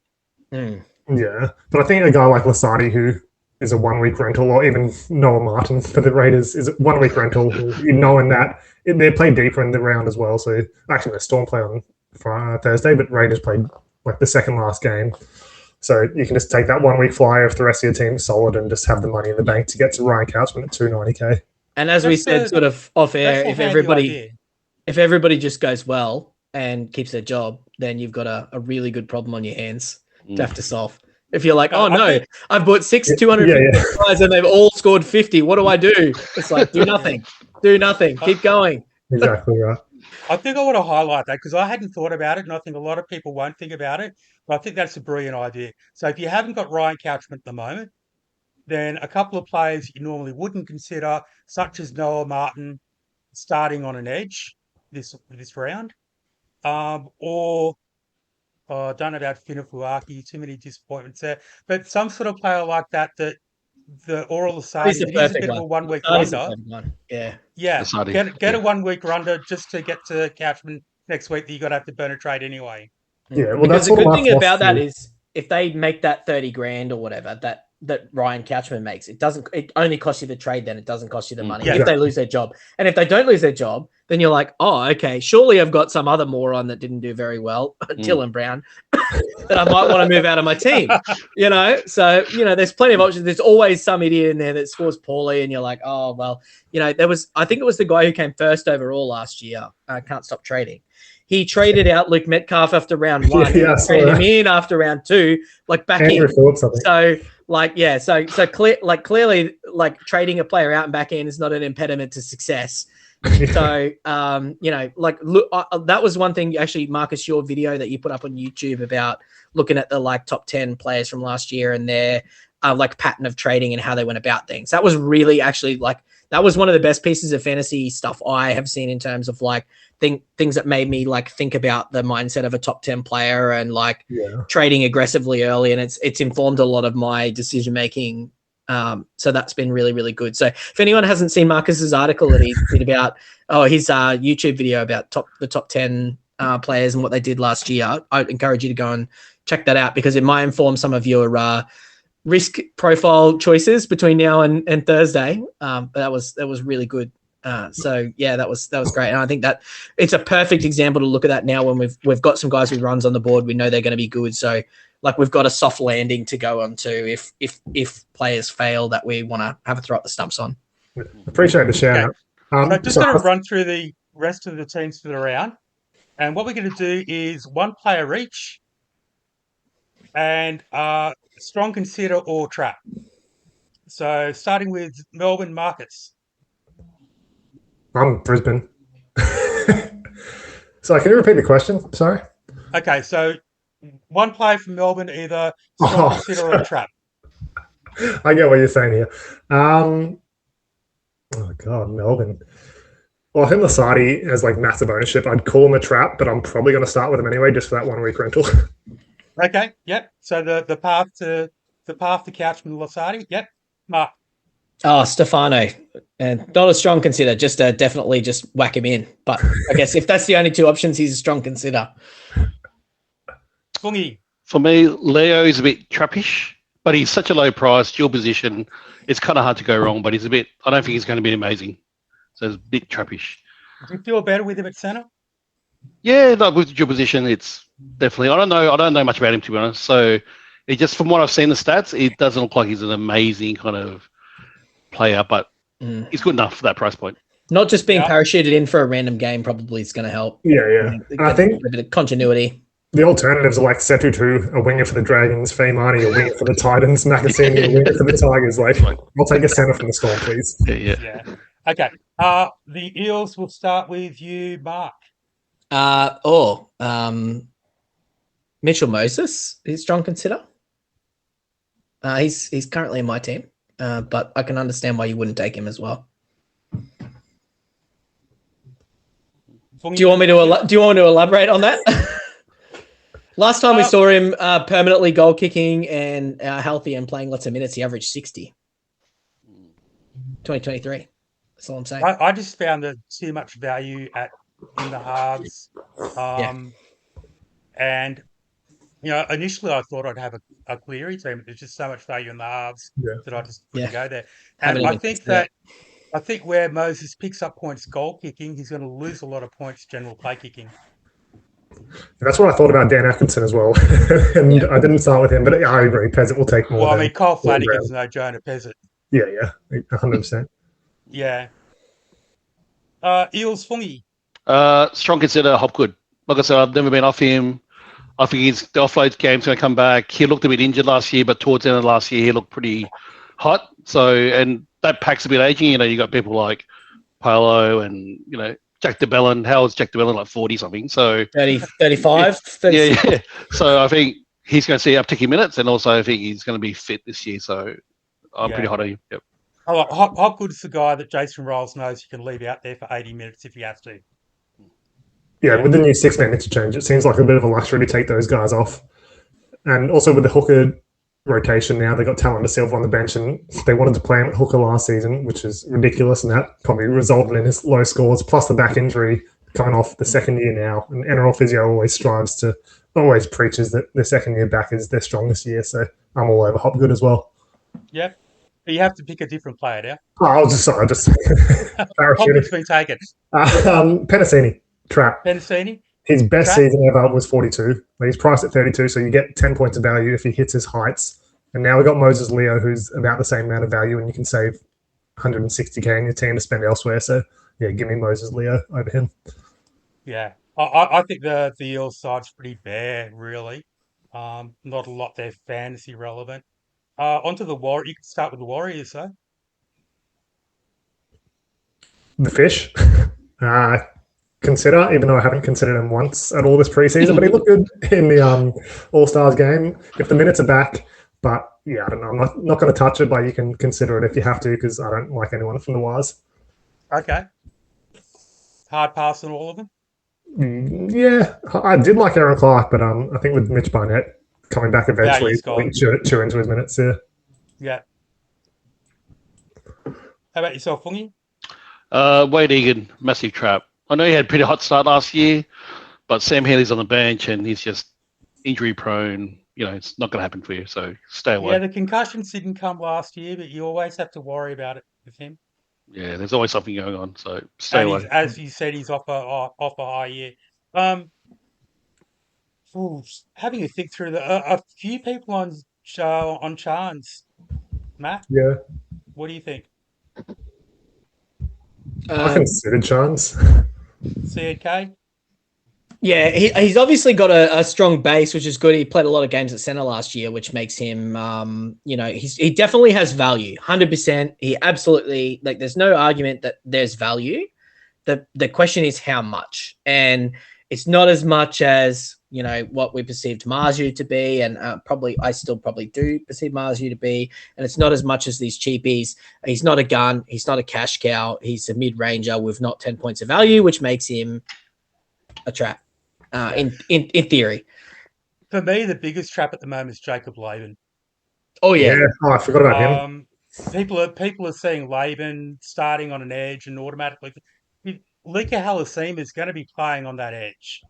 Yeah, but I think a guy like Lasardi, who is a 1 week rental, or even Noah Martin for the Raiders is a 1 week rental, knowing that they play deeper in the round as well. So actually, the Storm play on Thursday, but Raiders played like the second last game. So you can just take that 1 week flyer if the rest of your team is solid and just have the money in the bank to get to Ryan Couchman at 290k. And as we said, sort of off air, if everybody just goes well and keeps their job, then you've got a really good problem on your hands to have to solve. If you're like, I've bought 6 250 guys and they've all scored 50. What do I do? It's like, do nothing. Keep going. Exactly right. I think I want to highlight that because I hadn't thought about it, and I think a lot of people won't think about it. But I think that's a brilliant idea. So if you haven't got Ryan Couchman at the moment, then a couple of players you normally wouldn't consider, such as Noah Martin, starting on an edge this round, or I don't know about Finafuaki, too many disappointments there, but some sort of player like that the Oral Asadi, He's the it is a perfect bit of a one. 1 week That is the wonder. perfect one. Yeah. Yeah, Asadi, get yeah. a 1 week wonder just to get to Couchman next week that you got to have to burn a trade anyway. Yeah, well, Because that's the sort of good my thing about that philosophy. is if they make that 30 grand or whatever that Ryan Couchman makes, it only costs you the trade, then it doesn't cost you the money Yeah. if they lose their job. And if they don't lose their job, then you're like, oh, okay, surely I've got some other moron that didn't do very well, Dylan Brown, that I might want to move out of my team. So there's plenty of options. There's always some idiot in there that scores poorly, and you're like, oh well, I think it was the guy who came first overall last year. Can't stop trading. He traded out Luke Metcalf after round 1. Yeah, Traded him in after round 2, back Andrew in. Phillips, I think. Clearly, trading a player out and back in is not an impediment to success. So, that was one thing, actually, Marcus, your video that you put up on YouTube about looking at the top 10 players from last year and their pattern of trading and how they went about things. That was really actually that was one of the best pieces of fantasy stuff I have seen in terms of things that made me think about the mindset of a top 10 player and trading aggressively early. And it's informed a lot of my decision making. So that's been really, really good. So if anyone hasn't seen Marcus's article that he did about his YouTube video about the top 10 players and what they did last year, I'd encourage you to go and check that out because it might inform some of your risk profile choices between now and Thursday. But that was really good. So yeah, that was great. And I think that it's a perfect example to look at that now when we've got some guys with runs on the board. We know they're going to be good. So we've got a soft landing to go on to if players fail that we want to have a throw at the stumps on. Appreciate the shout out. So just going to run through the rest of the teams for the round. And what we're going to do is one player each and strong consider or trap. So starting with Melbourne, Marcus. I'm Brisbane. So can you repeat the question? Sorry. Okay, so one player from Melbourne, either strong consider or trap. I get what you're saying here. Oh God, Melbourne. Well, I think Lasati has massive ownership. I'd call him a trap, but I'm probably going to start with him anyway, just for that 1 week rental. Okay, yep. So the path to Couchman Lasati, yep. Mark. Oh, Stefano, and not a strong consider. Just definitely just whack him in. But I guess if that's the only two options, he's a strong consider. Fungy. For me, Leo is a bit trappish, but he's such a low price, dual position. It's kind of hard to go wrong, but I don't think he's going to be amazing. So it's a bit trappish. Do you feel better with him at centre? Yeah, with the dual position, it's definitely. I don't know much about him, to be honest. So it just, from what I've seen the stats, it doesn't look like he's an amazing kind of player, but he's good enough for that price point. Not just being parachuted in for a random game probably is going to help. Yeah. I think a bit of continuity. The alternatives are Setu, a winger for the Dragons, Feimani, a winger for the Titans, Nakasini, a winger for the Tigers. I'll take a centre from the Storm, please. Yeah. Okay. The Eels will start with you, Mark. Mitchell Moses is strong consider. He's currently in my team, but I can understand why you wouldn't take him as well. Do you want me to elaborate on that? Last time we saw him permanently goal kicking and healthy and playing lots of minutes, he averaged 60. 2023. That's all I'm saying. I just found that too much value in the halves. And initially I thought I'd have a Cleary team, but there's just so much value in the halves that I just wouldn't go there. And I think where Moses picks up points goal kicking, he's going to lose a lot of points general play kicking. That's what I thought about Dan Atkinson as well. And I didn't start with him, but I agree. Pezzett will take more. Well, Kyle Flanagan's no Jonah Pezzett. Yeah, 100%. Yeah. Eels Fungy. Strong consider Hopgood. Like I said, I've never been off him. I think the offload game's going to come back. He looked a bit injured last year, but towards the end of last year, he looked pretty hot. So, and that pack's a bit aging. You got people like Paolo and, Jack DeBellin. How is Jack DeBellin 40 something? So 30, 35. 36. Yeah. So I think he's going to see uptick in minutes, and also I think he's going to be fit this year. So I'm pretty hot on him. Yep. Hopgood's the guy that Jason Rolls knows he can leave out there for 80 minutes if he has to. Yeah, with the new 6-man interchange, it seems like a bit of a luxury to take those guys off. And also with the hooker rotation now, they got Talon Silva on the bench, and they wanted to play him at hooker last season, which is ridiculous, and that probably resulted in his low scores, plus the back injury coming off the second year now. And NRL physio always preaches that the second year back is their strongest year, so I'm all over Hopgood as well. Yep. But you have to pick a different player now. Oh, I was just Hopgood's been taken. Penasini, trap. Penasini? His best season ever was 42. He's priced at 32, so you get 10 points of value if he hits his heights. And now we've got Moses Leo, who's about the same amount of value, and you can save 160k in your team to spend elsewhere. So, yeah, give me Moses Leo over him. Yeah. I think the Eels side's pretty bare, really. Not a lot there fantasy relevant. Onto the Warriors. You can start with the Warriors, though. The Fish. Consider, even though I haven't considered him once at all this preseason, but he looked good in the All-Stars game. If the minutes are back, but yeah, I don't know. I'm not going to touch it, but you can consider it if you have to, because I don't like anyone from the Wires. Okay. Hard pass on all of them? Yeah, I did like Aaron Clark, but I think with Mitch Barnett coming back eventually, he's going to chew into his minutes, yeah. Yeah. How about yourself, Fungy? Wade Egan, massive trap. I know he had a pretty hot start last year, but Sam Healy's on the bench and he's just injury prone. You know, it's not going to happen for you, so stay away. Yeah, the concussions didn't come last year, but you always have to worry about it with him. Yeah, there's always something going on, so stay away. As you said, he's off a high year. Having a think through a few people on Chance, Matt. Yeah. What do you think? I considered Chance. CK? Yeah, he's obviously got a strong base, which is good. He played a lot of games at center last year, which makes him, he definitely has value, 100%. He absolutely, there's no argument that there's value. The question is how much, and it's not as much as what we perceived Marju to be, and I still probably do perceive Marju to be, and it's not as much as these cheapies. He's not a gun. He's not a cash cow. He's a mid ranger with not 10 points of value, which makes him a trap. In theory, for me, the biggest trap at the moment is Jacob Laban. Oh yeah, I forgot about him. People are seeing Laban starting on an edge and automatically. Lika Halasima is going to be playing on that edge.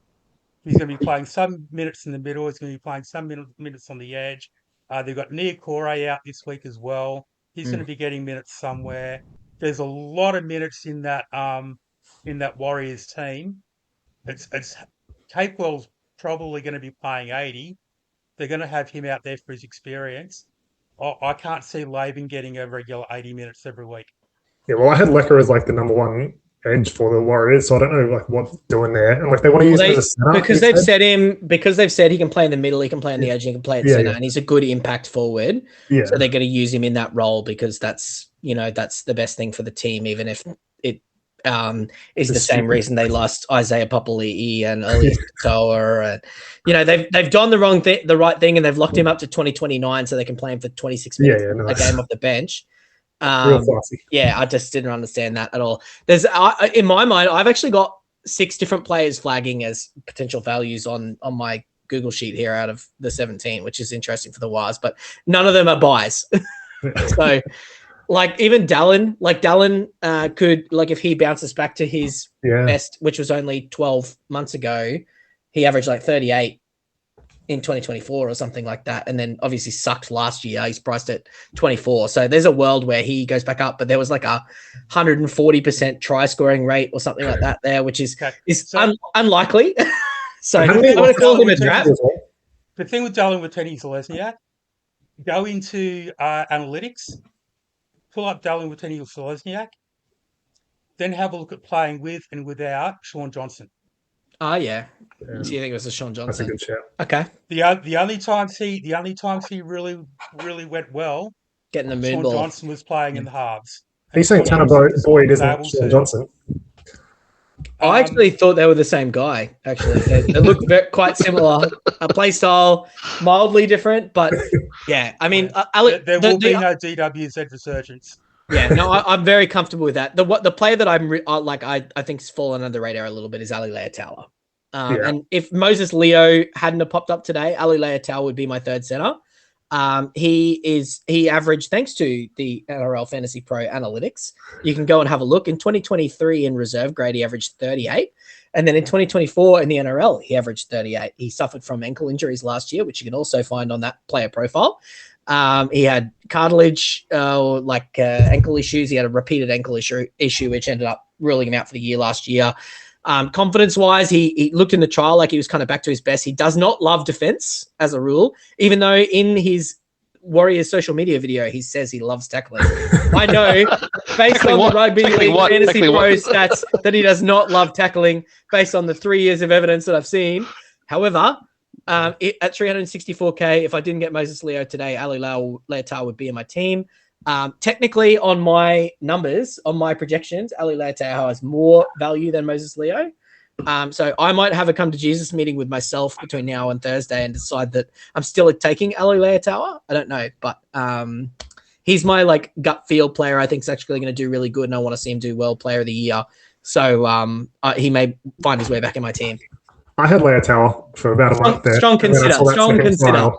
He's going to be playing some minutes in the middle. He's going to be playing some minutes on the edge. They've got Niokore out this week as well. He's going to be getting minutes somewhere. There's a lot of minutes in that Warriors team. It's Capewell's probably going to be playing 80. They're going to have him out there for his experience. I can't see Laban getting a regular 80 minutes every week. Yeah, well, I had Lecker as the number one edge for the Warriors, so I don't know what's doing there. And they want to use him as a center because they've said he can play in the middle, he can play on the edge, he can play at center, and he's a good impact forward. Yeah. So they're going to use him in that role because that's the best thing for the team, even if it is the same reason they lost Isaiah Papali'i and Elias Toa, and they've done the right thing, and they've locked him up to 2029 so they can play him for 26 minutes a game off the bench. I just didn't understand that at all. There's in my mind, I've actually got 6 different players flagging as potential values on my Google sheet here out of the 17, which is interesting for the Wires, but none of them are buys. So even Dallin, could, if he bounces back to his best, which was only 12 months ago, he averaged 38 in 2024 or something like that, and then obviously sucked last year. He's priced at 24, so there's a world where he goes back up, but there was a 140% try scoring rate or something like that there, which is unlikely. So I'm going to call him a trap. The thing with Dallin Watene-Zelezniak, go into analytics, pull up Dallin Watene-Zelezniak, then have a look at playing with and without Sean Johnson. Yeah. So you think it was a Sean Johnson? That's a good shout. Okay. The only times he really went well, getting the moon Sean ball. Johnson was playing in the halves. Are you saying Tanner Boyd isn't Sean Johnson? I actually thought they were the same guy. Actually, they looked quite similar. A play style mildly different, but yeah. I mean, there will be no DWZ resurgence. Yeah, no, I'm very comfortable with that. The player that I think's fallen under the radar a little bit is Ali Leotow. And if Moses Leo hadn't have popped up today, Ali Leotow would be my third center. He averaged, thanks to the NRL Fantasy Pro analytics, you can go and have a look. In 2023 in reserve grade, he averaged 38. And then in 2024 in the NRL, he averaged 38. He suffered from ankle injuries last year, which you can also find on that player profile. He had cartilage, ankle issues. He had a repeated ankle issue, which ended up ruling him out for the year last year. Confidence-wise, he looked in the trial like he was kind of back to his best. He does not love defense as a rule, even though in his Warriors social media video, he says he loves tackling. I know, based on the Rugby League Fantasy Pro stats, that he does not love tackling based on the 3 years of evidence that I've seen. However, at 364K, if I didn't get Moses Leo today, Ali Leotow would be in my team. Technically, on my numbers, on my projections, Ali Leotow has more value than Moses Leo. So I might have a come to Jesus meeting with myself between now and Thursday and decide that I'm still taking Ali Leotow. I don't know, but he's my gut feel player. I think is actually going to do really good, and I want to see him do well, player of the year. So he may find his way back in my team. I had Leotow for about a month there. Strong consider.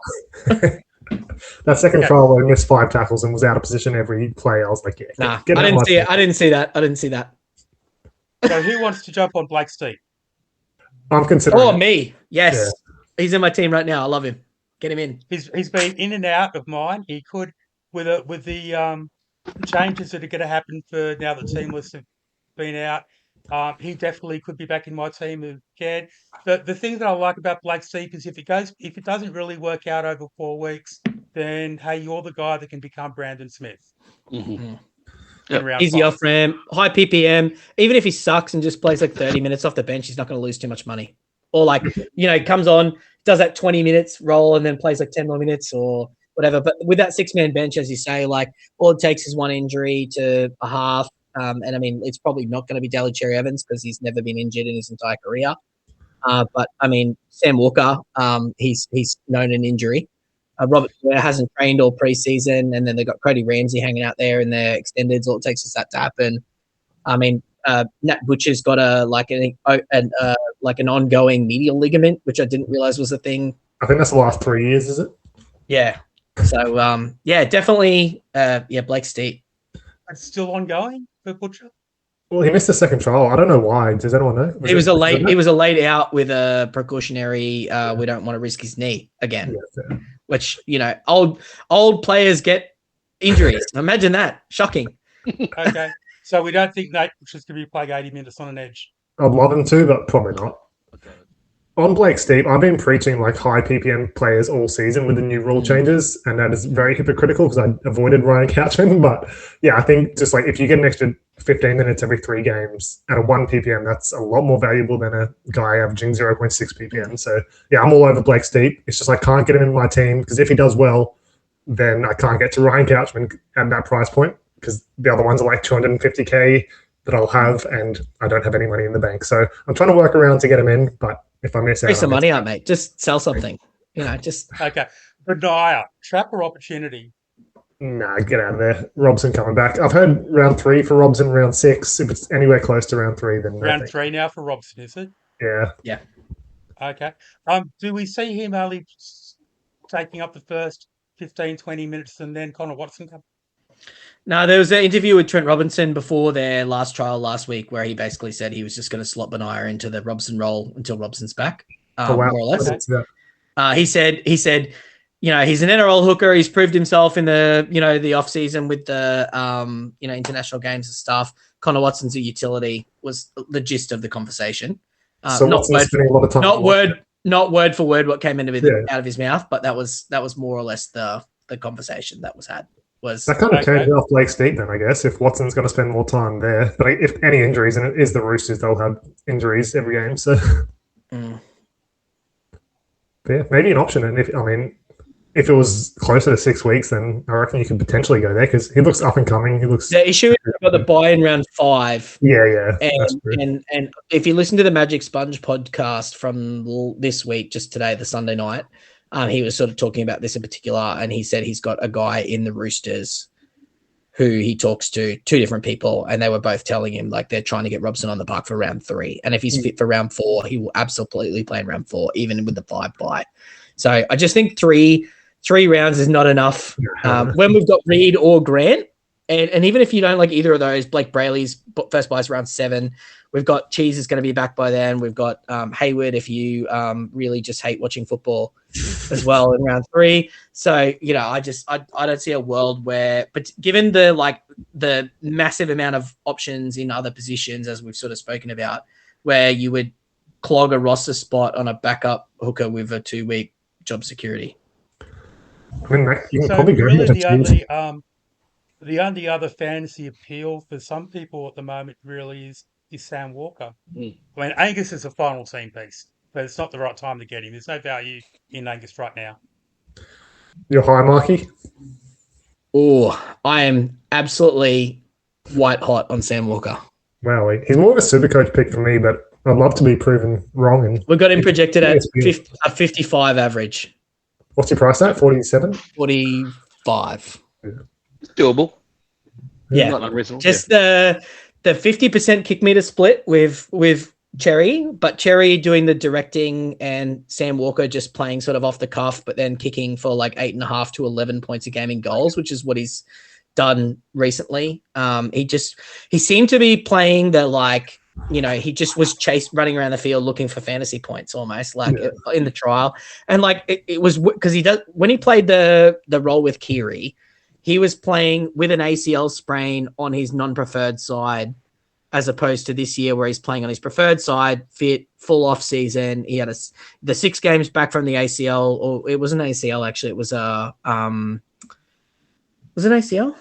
That second trial where he missed 5 tackles and was out of position every play. I was like, I didn't see it. I didn't see that. So who wants to jump on Blake Steep? I'm considering. Oh, me. Yes. Yeah. He's in my team right now. I love him. Get him in. He's been in and out of mine. He could, with the changes that are going to happen for now that Seamless have been out, he definitely could be back in my team again. The thing that I like about Blake Steep is if it doesn't really work out over 4 weeks, then hey, you're the guy that can become Brandon Smith. Mm-hmm. Yep. Easy off ramp, high PPM. Even if he sucks and just plays 30 minutes off the bench, he's not going to lose too much money. Or comes on, does that 20 minutes roll and then plays 10 more minutes or whatever. But with that 6-man bench, as you say, all it takes is one injury to a half. And I mean, it's probably not going to be Daly Cherry Evans because he's never been injured in his entire career. But I mean, Sam Walker, he's known an injury. Robert hasn't trained all preseason, and then they've got Cody Ramsey hanging out there in their extendeds. All it takes is that to happen. I mean, Nat Butcher's got an ongoing medial ligament, which I didn't realize was a thing. I think that's the last 3 years, is it? Yeah. So definitely, Blake Steep. It's still ongoing for Butcher. Well, he missed the second trial. I don't know why. Does anyone know? It was a late out with a precautionary. We don't want to risk his knee again. Yeah, which old players get injuries. Imagine that. Shocking. Okay, so we don't think Nate Butcher's going to be playing 80 minutes on an edge. I'd love him to, but probably not. Okay. On Blake Steep, I've been preaching high PPM players all season with the new rule changes, and that is very hypocritical because I avoided Ryan Couchman. But yeah, I think just if you get an extra 15 minutes every 3 games at a 1 ppm, that's a lot more valuable than a guy averaging 0.6 ppm. So yeah, I'm all over Blake Steep. It's just I can't get him in my team because if he does well, then I can't get to Ryan Couchman at that price point because the other ones are 250K that I'll have, and I don't have any money in the bank. So I'm trying to work around to get him in, but if I miss out, some money out, mate. Just sell something. Okay. Benaya, trap or opportunity? Nah, get out of there. Robson coming back. I've heard round 3 for Robson, round 6. If it's anywhere close to round 3, then round 3 now for Robson, is it? Yeah. Yeah. Okay. Do we see him only taking up the first 15, 20 minutes and then Connor Watson come? No, there was an interview with Trent Robinson before their last trial last week where he basically said he was just going to slot Benaya into the Robson role until Robson's back, more or less. Okay. He said, he's an NRL hooker. He's proved himself in the off season with the international games and stuff. Connor Watson's a utility was the gist of the conversation. So not word for word what came out of his mouth, but that was more or less the conversation that was had. That kind of changes off Blake Steep then, I guess, if Watson's going to spend more time there. But if any injuries, and it is the Roosters, they'll have injuries every game. So, yeah, maybe an option. And if if it was closer to 6 weeks, then I reckon you could potentially go there because he looks up and coming. He looks. The issue is we've got the buy in round 5. Yeah, that's true. And if you listen to the Magic Sponge podcast from this week, just today, the Sunday night, he was sort of talking about this in particular, and he said he's got a guy in the Roosters who he talks to, 2 different people, and they were both telling him like they're trying to get Robson on the park for round 3. And if he's fit for round 4, he will absolutely play in round 4, even with the 5 bye. So I just think three rounds is not enough. When we've got Reed or Grant, and even if you don't like either of those, Blake Brayley's first bye is round 7. We've got Cheese is going to be back by then. We've got Hayward if you really just hate watching football as well in round 3. So, you know, I don't see a world where, but given the massive amount of options in other positions, as we've sort of spoken about, where you would clog a roster spot on a backup hooker with a 2-week job security. I mean, you can So probably go really into the only other fantasy appeal for some people at the moment really is Sam Walker. I mean, Angus is a final team piece, but it's not the right time to get him. There's no value in Angus right now. You're high, Marky? Oh, I am absolutely white hot on Sam Walker. Wow, he's more of a super coach pick for me, but I'd love to be proven wrong. And we've got him projected at a 55 average. What's your price at? 47? 45. Yeah. It's doable. Yeah. Not unreasonable. Just the 50% kick meter split with Cherry, but Cherry doing the directing and Sam Walker just playing sort of off the cuff, but then kicking for like 8.5 to 11 points a game in goals, which is what he's done recently. He seemed to be playing the like, you know, he just was running around the field looking for fantasy points almost like in the trial. And like it was because when he played the role with Kiri, he was playing with an ACL sprain on his non-preferred side, as opposed to this year where he's playing on his preferred side, fit, full off season. He had the 6 games back from the ACL, or it wasn't ACL actually. It was was it ACL?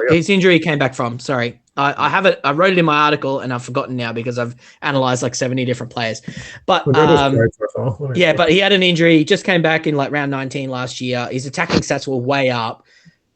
His injury came back from. Sorry, I have it. I wrote it in my article and I've forgotten now because I've analyzed like 70 different players. But yeah, but he had an injury. He just came back in like round 19 last year. His attacking stats were way up.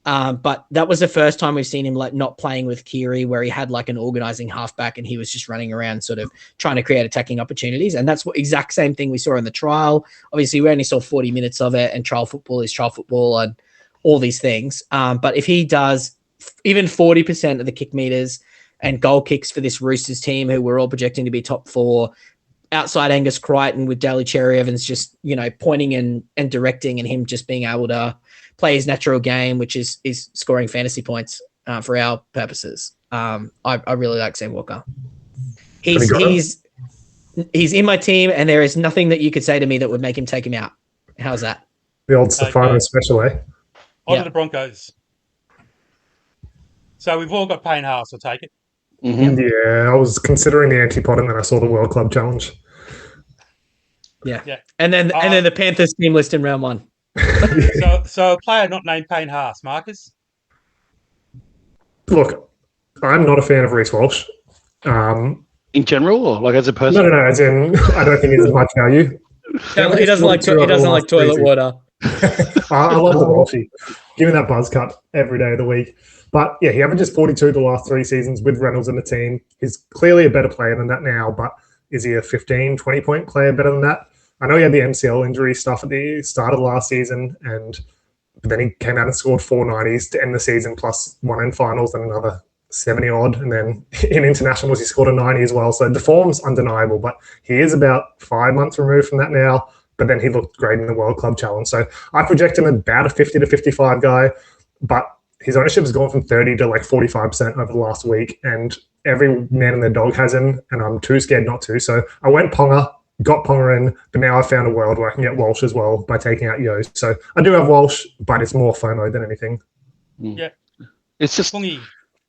But that was the first time we've seen him like not playing with Kiri, where he had like an organizing halfback and he was just running around sort of trying to create attacking opportunities. And that's what exact same thing we saw in the trial. Obviously, we only saw 40 minutes of it, and trial football is trial football and all these things. But if he does even 40% of the kick meters and goal kicks for this Roosters team, who we're all projecting to be top 4, outside Angus Crichton with Daly Cherry Evans just, you know, pointing and directing, and him just being able to play his natural game, which is scoring fantasy points for our purposes. I really like Sam Walker. He's in my team, and there is nothing that you could say to me that would make him take him out. How's that? The old Stefano special, eh? On to the Broncos. So we've all got Payne Haas, I'll take it. Mm-hmm. Yeah, I was considering the Antipod, and then I saw the World Club Challenge. Yeah. And then the Panthers team list in round 1. So a player not named Payne Haas, Marcus? Look, I'm not a fan of Reece Walsh. In general, or like as a person? No. As in, I don't think he's as much value. He doesn't like toilet water. I love the Walshy. Give me that buzz cut every day of the week. But yeah, he averages 42 the last 3 seasons with Reynolds in the team. He's clearly a better player than that now, but is he a 15, 20-point player better than that? I know he had the MCL injury stuff at the start of last season, but then he came out and scored 4 90s to end the season, plus 1 in finals and another 70 odd. And then in internationals, he scored a 90 as well. So the form's undeniable, but he is about 5 months removed from that now. But then he looked great in the World Club Challenge. So I project him about a 50 to 55 guy, but his ownership has gone from 30 to like 45% over the last week. And every man and their dog has him, and I'm too scared not to. So I went Ponga, got Ponga in, but now I've found a world where I can get Walsh as well by taking out Yo. So I do have Walsh, but it's more FOMO than anything. Yeah. It's just... Fungy.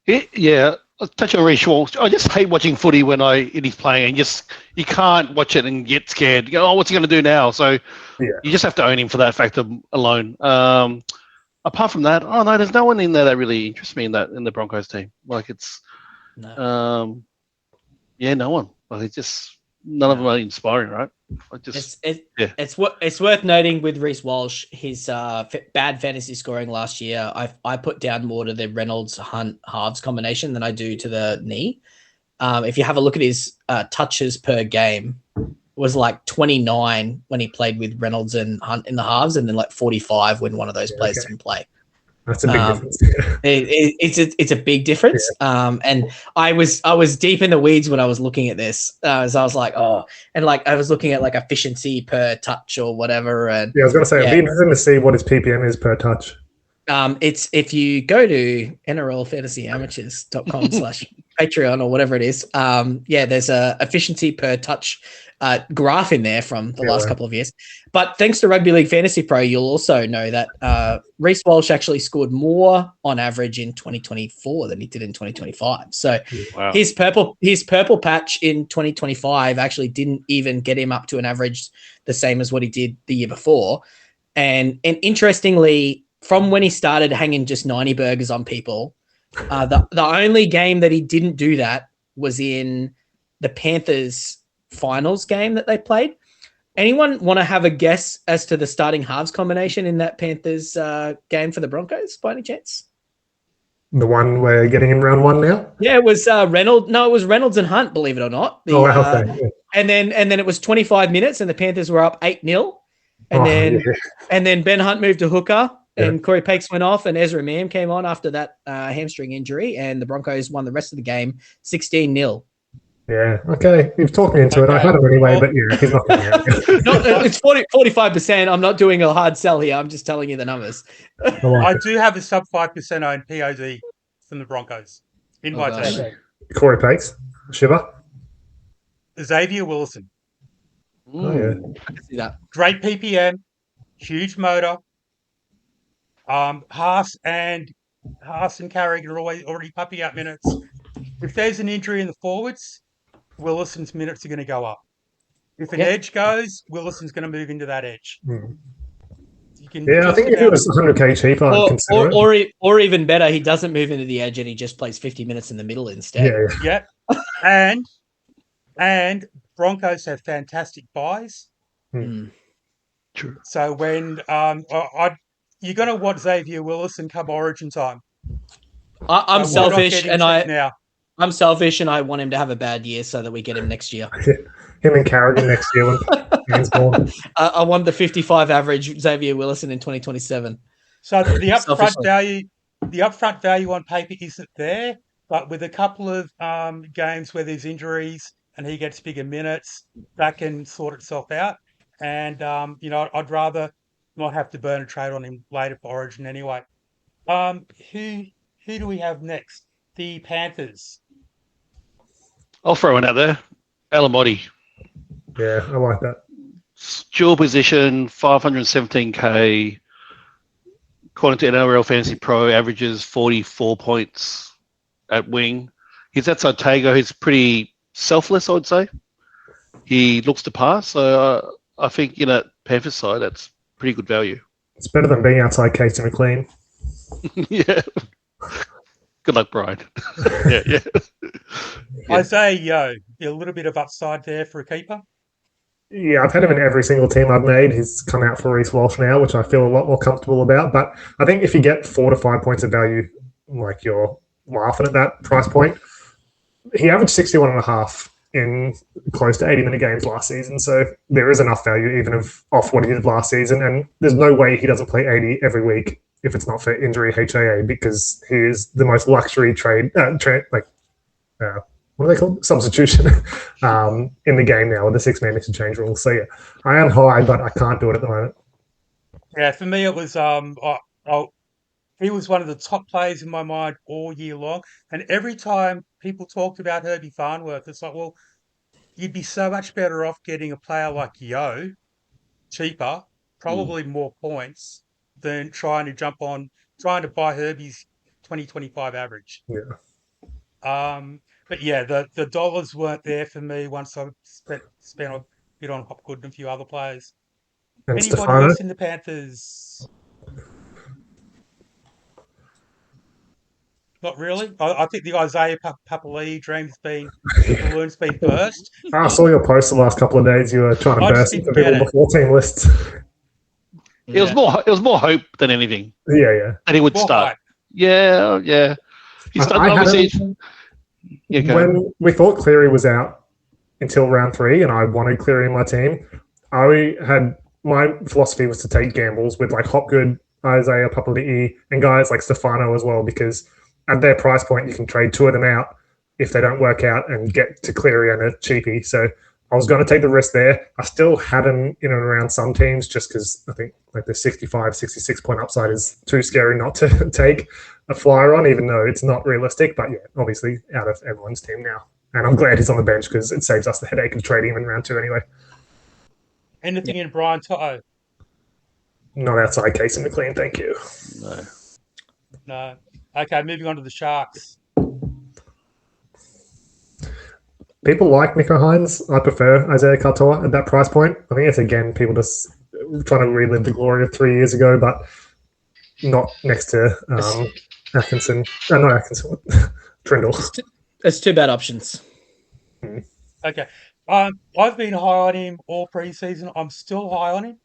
Yeah. I'll touch on Reece Walsh. I just hate watching footy when he's playing, and you can't watch it and get scared. You go, what's he going to do now? So you just have to own him for that factor alone. Apart from that, there's no one in there that really interests me in the Broncos team. Like it's, no one. Like it's just none of them are inspiring, right? I just It's worth noting with Reece Walsh, his bad fantasy scoring last year. I put down more to the Reynolds Hunt halves combination than I do to the knee. If you have a look at his touches per game, it was like 29 when he played with Reynolds and Hunt in the halves, and then like 45 when one of those players didn't play. That's a big difference. It's a big difference. Yeah. And I was deep in the weeds when I was looking at this. So I was like, and like I was looking at like efficiency per touch or whatever. And I was going to say, it'd be interesting to see what his PPM is per touch. It's if you go to NRLFantasyAmateurs.com/Patreon or whatever it is. There's a efficiency per touch graph in there from the last couple of years. But thanks to Rugby League Fantasy Pro, you'll also know that Reece Walsh actually scored more on average in 2024 than he did in 2025. So his purple patch in 2025 actually didn't even get him up to an average the same as what he did the year before. And interestingly, from when he started hanging just 90 burgers on people, the only game that he didn't do that was in the Panthers finals game that they played. Anyone want to have a guess as to the starting halves combination in that Panthers game for the Broncos by any chance? The one we're getting in round one now? Yeah, it was Reynolds. No, it was Reynolds and Hunt, believe it or not. And then it was 25 minutes and the Panthers were up 8-0. And then Ben Hunt moved to hooker and Corey Pakes went off and Ezra Mam came on after that hamstring injury and the Broncos won the rest of the game 16-0. Yeah, okay. You've talked me into it. I had him anyway, but he's not going to It's 45%. I'm not doing a hard sell here. I'm just telling you the numbers. I do have a sub 5% owned POD from the Broncos in my team. Okay. Corey Pakes, Shiva, Xavier Willison. Oh, yeah. I can see that. Great PPM, huge motor. Haas and Carrigan are already puppy out minutes. If there's an injury in the forwards, Willison's minutes are going to go up. If an edge goes, Willison's going to move into that edge. I think if it was 100k cheaper, I'd consider it. Or even better, he doesn't move into the edge and he just plays 50 minutes in the middle instead. Yeah. And Broncos have fantastic buys. True. So when you're going to want Xavier Willison come Origin time. I'm selfish and I want him to have a bad year so that we get him next year. Him and Carrigan next year when Dan's born. I want the 55 average Xavier Willison in 2027. So the upfront value on paper isn't there, but with a couple of games where there's injuries and he gets bigger minutes, that can sort itself out. And I'd rather not have to burn a trade on him later for Origin anyway. Who do we have next? The Panthers. I'll throw one out there. Alamotti. Yeah, I like that. Dual position, 517k. According to NRL Fantasy Pro, averages 44 points at wing. He's outside Tago. He's pretty selfless, I would say. He looks to pass. So I think, Panthers side, that's pretty good value. It's better than being outside Casey McLean. Yeah. Good luck, Brian. yeah. Isaiah a little bit of upside there for a keeper. Yeah, I've had him in every single team I've made. He's come out for Reece Walsh now, which I feel a lot more comfortable about. But I think if you get 4 to 5 points of value, like you're laughing at that price point, he averaged 61.5 in close to 80-minute games last season. So there is enough value even off what he did last season. And there's no way he doesn't play 80 every week if it's not for injury HIA, because he is the most luxury what are they called? Substitution in the game now with the 6-man interchange rule. So yeah, I am high, but I can't do it at the moment. Yeah, for me it was he was one of the top players in my mind all year long. And every time people talked about Herbie Farnworth, it's like, well, you'd be so much better off getting a player like Yo, cheaper, probably more points, than trying to buy Herbie's 2025 average. Yeah. But yeah, the dollars weren't there for me once I spent a bit on Hopgood and a few other players. And Anybody Stefano? else in the Panthers? Not really. I think the Isaiah Papali'i balloon's been burst. I saw your post the last couple of days. You were trying to I just burst into didn't get people it. before team lists. It was more hope than anything. Yeah. And he would More start. hype. Yeah. He's done, I had obviously. him, Yeah, go ahead. when we thought Cleary was out until round 3, and I wanted Cleary in my team, my philosophy was to take gambles with like Hopgood, Isaiah Papali'i, and guys like Stefano as well, because at their price point, you can trade 2 of them out if they don't work out and get to Cleary and a cheapie. So I was going to take the risk there. I still had him in and around some teams just because I think like the 65, 66 point upside is too scary not to take a flyer on, even though it's not realistic. But yeah, obviously out of everyone's team now. And I'm glad he's on the bench because it saves us the headache of trading him in round 2 anyway. Anything in Brian Toto? Not outside Casey McLean, thank you. No. Okay, moving on to the Sharks. People like Nico Hines. I prefer Isaiah Katoa at that price point. I think it's, again, people just trying to relive the glory of 3 years ago, but not next to Atkinson. Not Atkinson. Trindle. There's 2 bad options. Okay. I've been high on him all preseason. I'm still high on him.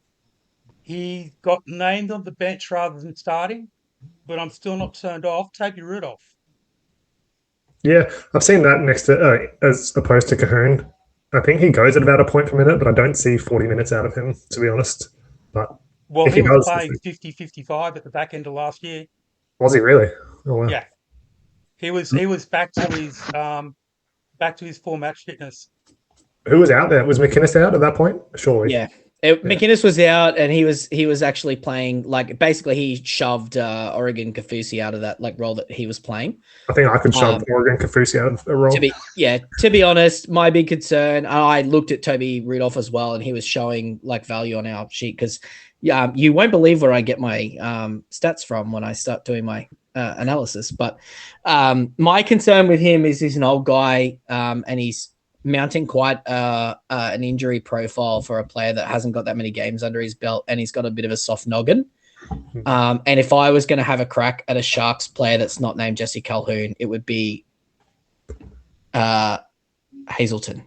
He got named on the bench rather than starting, but I'm still not turned off. Toby Rudolph. Yeah, I've seen that next to, as opposed to Cahoon. I think he goes at about a point per minute, but I don't see 40 minutes out of him, to be honest. But Well, if he was does, playing 50-55 at the back end of last year. was he really? Oh, wow. Yeah. He was back to his full match fitness. Who was out there? Was McInnes out at that point? Surely. Yeah. McInnes was out, and he was actually playing, like, basically he shoved Oregon Kaufusi out of that like role that he was playing. I think I could shove Oregon Kaufusi out of a role. To be honest, my big concern, I looked at Toby Rudolph as well, and he was showing like value on our sheet because you won't believe where I get my stats from when I start doing my analysis. But my concern with him is he's an old guy, and he's mounting quite an injury profile for a player that hasn't got that many games under his belt, and he's got a bit of a soft noggin. And if I was going to have a crack at a Sharks player that's not named Jesse Calhoun, it would be Hazelton.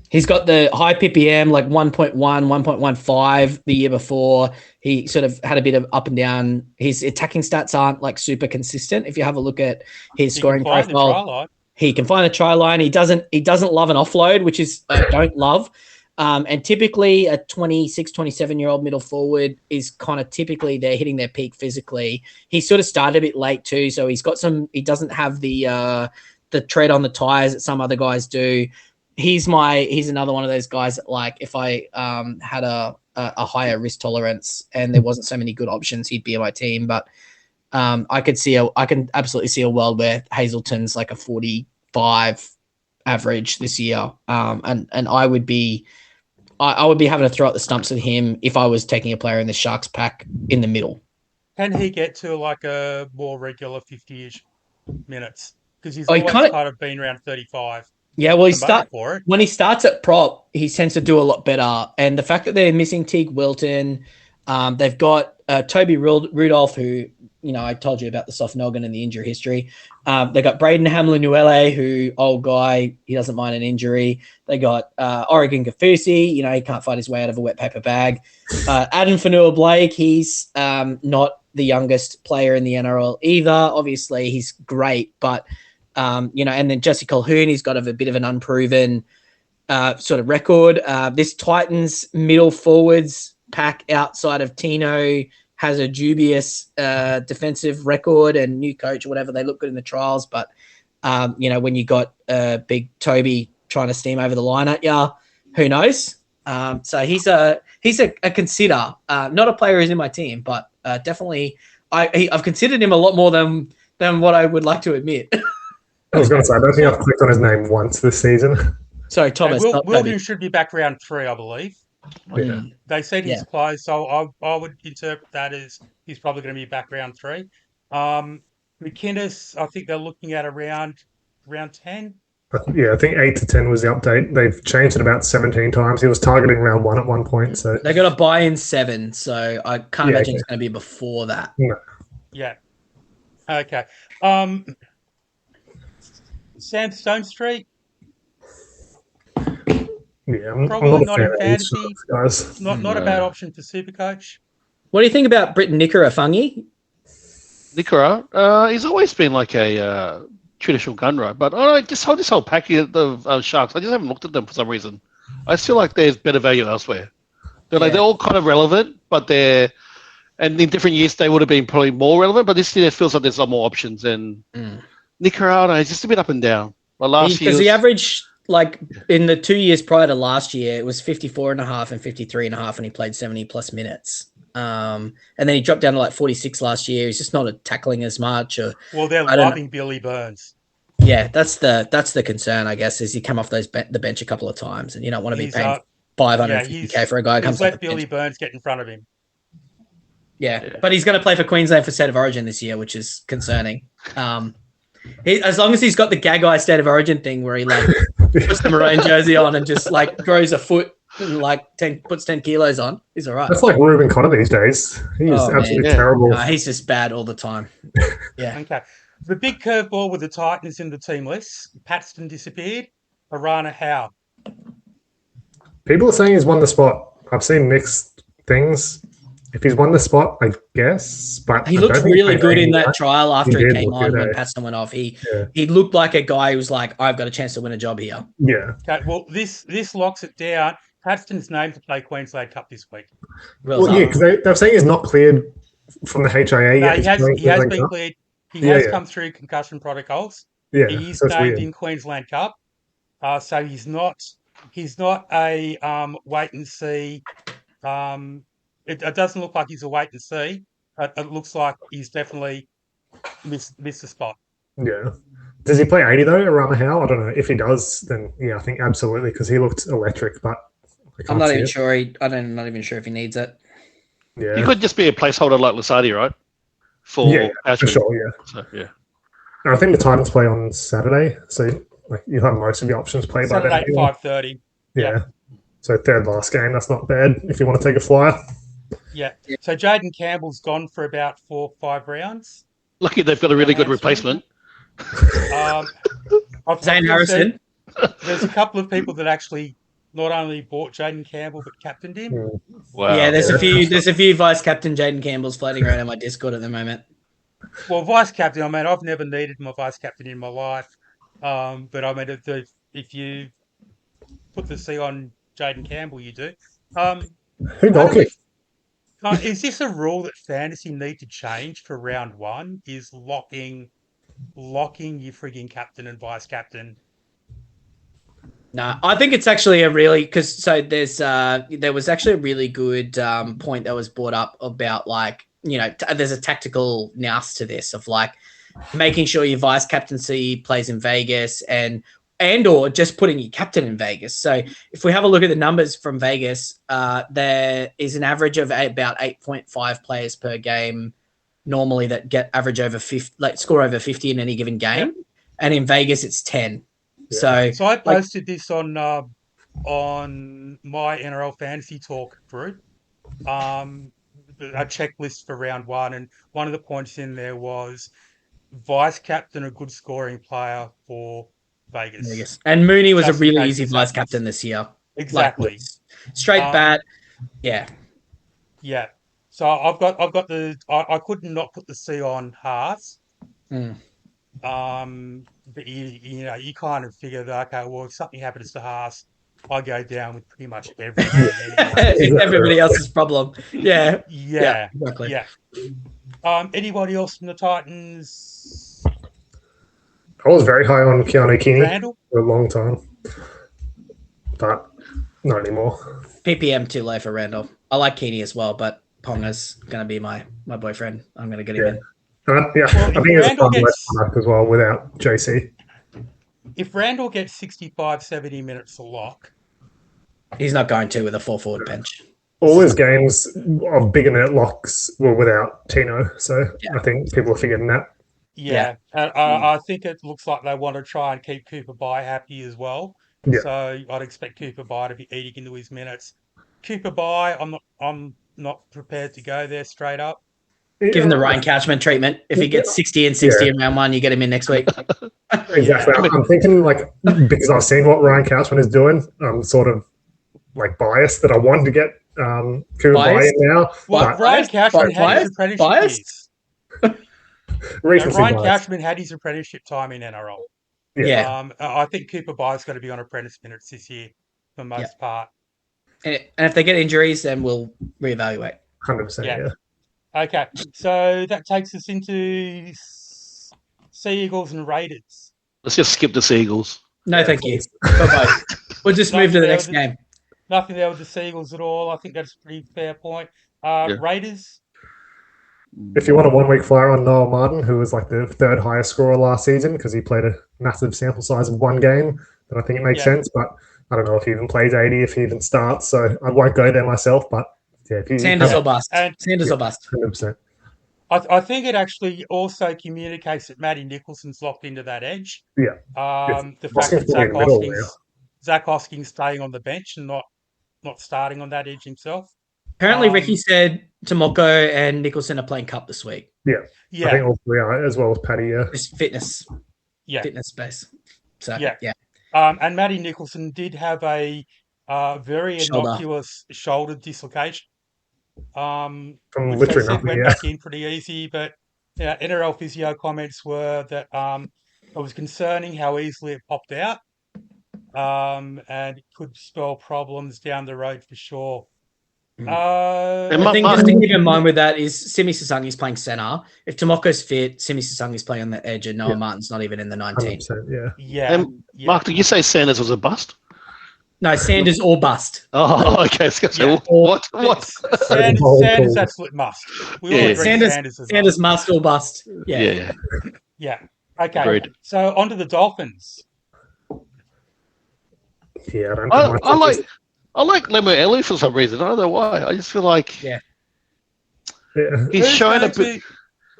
He's got the high PPM, like 1.1, 1.15 the year before. He sort of had a bit of up and down. His attacking stats aren't like super consistent. If you have a look at his scoring profile, he can find a try line. He doesn't love an offload, which is I don't love. And typically a 26, 27-year-old middle forward is kind of typically they're hitting their peak physically. He sort of started a bit late too, so he doesn't have the tread on the tires that some other guys do. He's another one of those guys that, like, if I had a higher risk tolerance and there wasn't so many good options, he'd be on my team. But I can absolutely see a world where Hazelton's like a 45 average this year, and I would be having to throw out the stumps with him if I was taking a player in the Sharks pack in the middle. Can he get to like a more regular 50-ish minutes? Because he's always kind of been around 35. Yeah, well, when he starts at prop, he tends to do a lot better. And the fact that they're missing Teague Wilton, they've got Toby Rudolph, who, I told you about the soft noggin and the injury history. They got Braden Hamlin-Uele, who, old guy, he doesn't mind an injury. They got Oregon Kaufusi, he can't fight his way out of a wet paper bag. Adam Fanua-Blake, he's not the youngest player in the NRL either. Obviously, he's great, but, and then Jesse Calhoun, he's got a bit of an unproven sort of record. This Titans middle forwards pack outside of Tino has a dubious defensive record and new coach or whatever. They look good in the trials, but when you got big Toby trying to steam over the line at you, who knows? So he's a consider, not a player who's in my team, but definitely I've considered him a lot more than what I would like to admit. I was going to say, I don't think I've clicked on his name once this season. Sorry, Thomas. Wilton should be back round 3, I believe. Yeah. They said he's close, so I would interpret that as he's probably going to be back round 3. McInnes, I think they're looking at around 10. Yeah, I think 8 to 10 was the update. They've changed it about 17 times. He was targeting round 1 at one point. So they got to buy in 7, so I can't imagine it's going to be before that. No. Yeah. Okay. Sandstone Street, Yeah, I'm probably not a not fan in of these fantasy. guys. Not a bad option for Supercoach. What do you think about Britton Nickera, Fungy? Nicola, he's always been like a traditional gunner, but I just hold this whole package of Sharks. I just haven't looked at them for some reason. I feel like there's better value elsewhere. They're all kind of relevant, but and in different years they would have been probably more relevant. But this year it feels like there's a lot more options. And Nicaragua is just a bit up and down. Well, last year Because the average, like in the 2 years prior to last year, it was 54 and a half and 53 and a half, and he played 70 plus minutes. And then he dropped down to like 46 last year. He's just not tackling as much. Well, they're loving Billy Burns. Yeah, that's the concern, I guess, is he come off the bench a couple of times, and you don't want to be paying 550K for a guy who comes off the Billy bench. Burns get in front of him. Yeah, but he's going to play for Queensland for State of Origin this year, which is concerning. As long as he's got the Gagai State of Origin thing where he like puts the maroon jersey on and just like grows a foot and like puts 10 kilos on, he's all right. That's like Ruben Cotter these days. He's absolutely terrible. He's just bad all the time. Yeah. Okay. The big curveball with the Titans in the team list. Paxton disappeared. Arana Howe. People are saying he's won the spot. I've seen mixed things. If he's won the spot, I guess. But he looked really good in that trial after he he came on good, when Paxton went off. He looked like a guy who was like, I've got a chance to win a job here. Yeah. Okay, well, this locks it down. Paxton's named to play Queensland Cup this week. Well, yeah, because they're saying he's not cleared from the HIA yet. He has been cleared. He has come through concussion protocols. Yeah, he is named in Queensland Cup. So he's not a wait and see. It doesn't look like he's a wait and see. It looks like he's definitely missed the spot. Yeah. Does he play 80 though, around the Howe? I don't know. If he does, then yeah, I think absolutely, because he looked electric. But I'm not even sure. I'm not even sure if he needs it. Yeah, he could just be a placeholder like Lasardi, right? For sure. Yeah. So, yeah. And I think the Titans play on Saturday, so like you'll have most of the options played by then. Saturday at 5:30. Yeah. So third last game. That's not bad if you want to take a flyer. Yeah. So Jaden Campbell's gone for about 4 or 5 rounds. Lucky they've got a really good replacement. Zane Harrison. There's a couple of people that actually not only bought Jaden Campbell but captained him. Wow. Yeah, there's a few vice captain Jaden Campbells floating around in my Discord at the moment. Well, vice captain. I mean, I've never needed my vice captain in my life, but I mean, if you put the C on Jaden Campbell, you do. Who got it? Is this a rule that fantasy need to change for round one? Is locking your frigging captain and vice captain? No, I think it's actually there was actually a really good point that was brought up about like, there's a tactical nous to this of like making sure your vice captaincy plays in Vegas and or just putting your captain in Vegas. So if we have a look at the numbers from Vegas, there is an average of about 8.5 players per game normally that get average over 50, like score over 50 in any given game. Yeah. And in Vegas, it's 10. Yeah. So I posted this on my NRL Fantasy Talk group, a checklist for round one. And one of the points in there was vice captain, a good scoring player for Vegas. And Mooney was a really easy vice captain this year. Exactly. Like, straight bat. Yeah. Yeah. So I've got I could not put the C on Haas. But you kind of figure that, okay, well, if something happens to Haas, I go down with pretty much everything. It's everybody else's problem. Yeah. Yeah. Exactly. Yeah. Anybody else from the Titans? I was very high on Keanu Keeney Randall? for a long time, but not anymore. PPM too low for Randall. I like Keeney as well, but Ponga's going to be my boyfriend. I'm going to get him in. I think it's less product as well without JC. If Randall gets 65, 70 minutes a lock, he's not going to with a 4-forward bench. All his games of bigger net locks were without Tino, so I think people are forgetting that. Yeah. And I think it looks like they want to try and keep Cooper Bye happy as well. Yeah. So I'd expect Cooper Bye to be eating into his minutes. Cooper Bye, I'm not prepared to go there straight up. Give him the Ryan Couchman treatment. If he gets 60 and 60 in round one, you get him in next week. Exactly. I'm thinking like because I've seen what Ryan Couchman is doing, I'm sort of like biased that I want to get Cooper Biased? in now. Well, Ryan Cashman had his apprenticeship Biased? years. Recency Ryan bias. Cashman had his apprenticeship time in NRL. Yeah. I think Cooper Byers got to be on apprentice minutes this year for the most part. And if they get injuries, then we'll reevaluate. 100%. Yeah. Okay, so that takes us into Sea Eagles and Raiders. Let's just skip the Seagulls. No, thank you. Bye-bye. We'll just move to the next game. Nothing there with the Sea Eagles at all. I think that's a pretty fair point. Raiders. If you want a 1 week flyer on Noel Martin, who was like the third highest scorer last season because he played a massive sample size of one game, then I think it makes sense. But I don't know if he even plays 80, if he even starts. So I won't go there myself. But yeah, Sanders or bust. Sanders or bust. 100%. I think it actually also communicates that Matty Nicholson's locked into that edge. Yeah. The fact that Zach Hosking's staying on the bench and not starting on that edge himself. Apparently, Ricky said Tomoko and Nicholson are playing cup this week. Yeah. I think all three are, as well as Paddy. Yeah. It's fitness space. So yeah. And Matty Nicholson did have a very innocuous shoulder dislocation. From which literally they said nothing, went back in pretty easy, but NRL physio comments were that it was concerning how easily it popped out, and it could spell problems down the road for sure. I think just to keep in mind with that is Simi Sasangi's playing centre. If Tomoko's fit, Simi Sasangi's playing on the edge, and Noah Martin's not even in the 19. Mark, did you say Sanders was a bust? No, Sanders or bust. Oh, okay. What? Sanders absolute must. We all agree Sanders must or bust. Yeah. Okay. Agreed. So on to the Dolphins. Yeah, I like Lemu Elu for some reason. I don't know why. I just feel like he's showing a bit.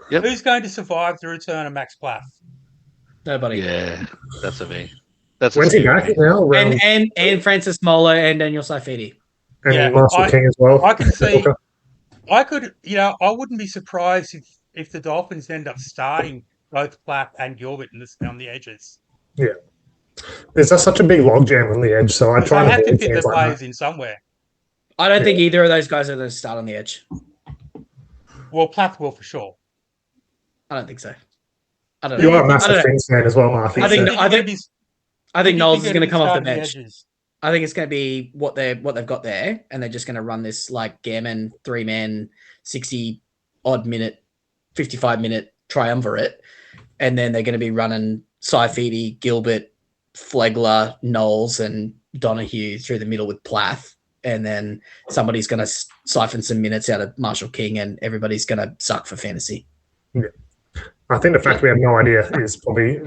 Who's going to survive the return of Max Plath? Nobody. Yeah, that's a me. When's he back now? And Francis Molo and Daniel Saifidi. And Marshall King as well. I can see. I wouldn't be surprised if the Dolphins end up starting both Plath and Gilbert on the edges. Yeah. There's such a big logjam on the edge, so I try to have to fit the players in somewhere. I don't think either of those guys are going to start on the edge. Well, Plath will for sure. I don't think so. I don't know. You are a massive Finns fan as well, Mark. I think Knowles is going to come off the bench. I think it's going to be what they've got there, and they're just going to run this like Gammon 3-man 60-odd minute, 55-minute triumvirate, and then they're going to be running Saifidi, Gilbert, Flegler, Knowles, and Donahue through the middle with Plath, and then somebody's going to siphon some minutes out of Marshall King, and everybody's going to suck for fantasy. Yeah. I think the fact we have no idea is probably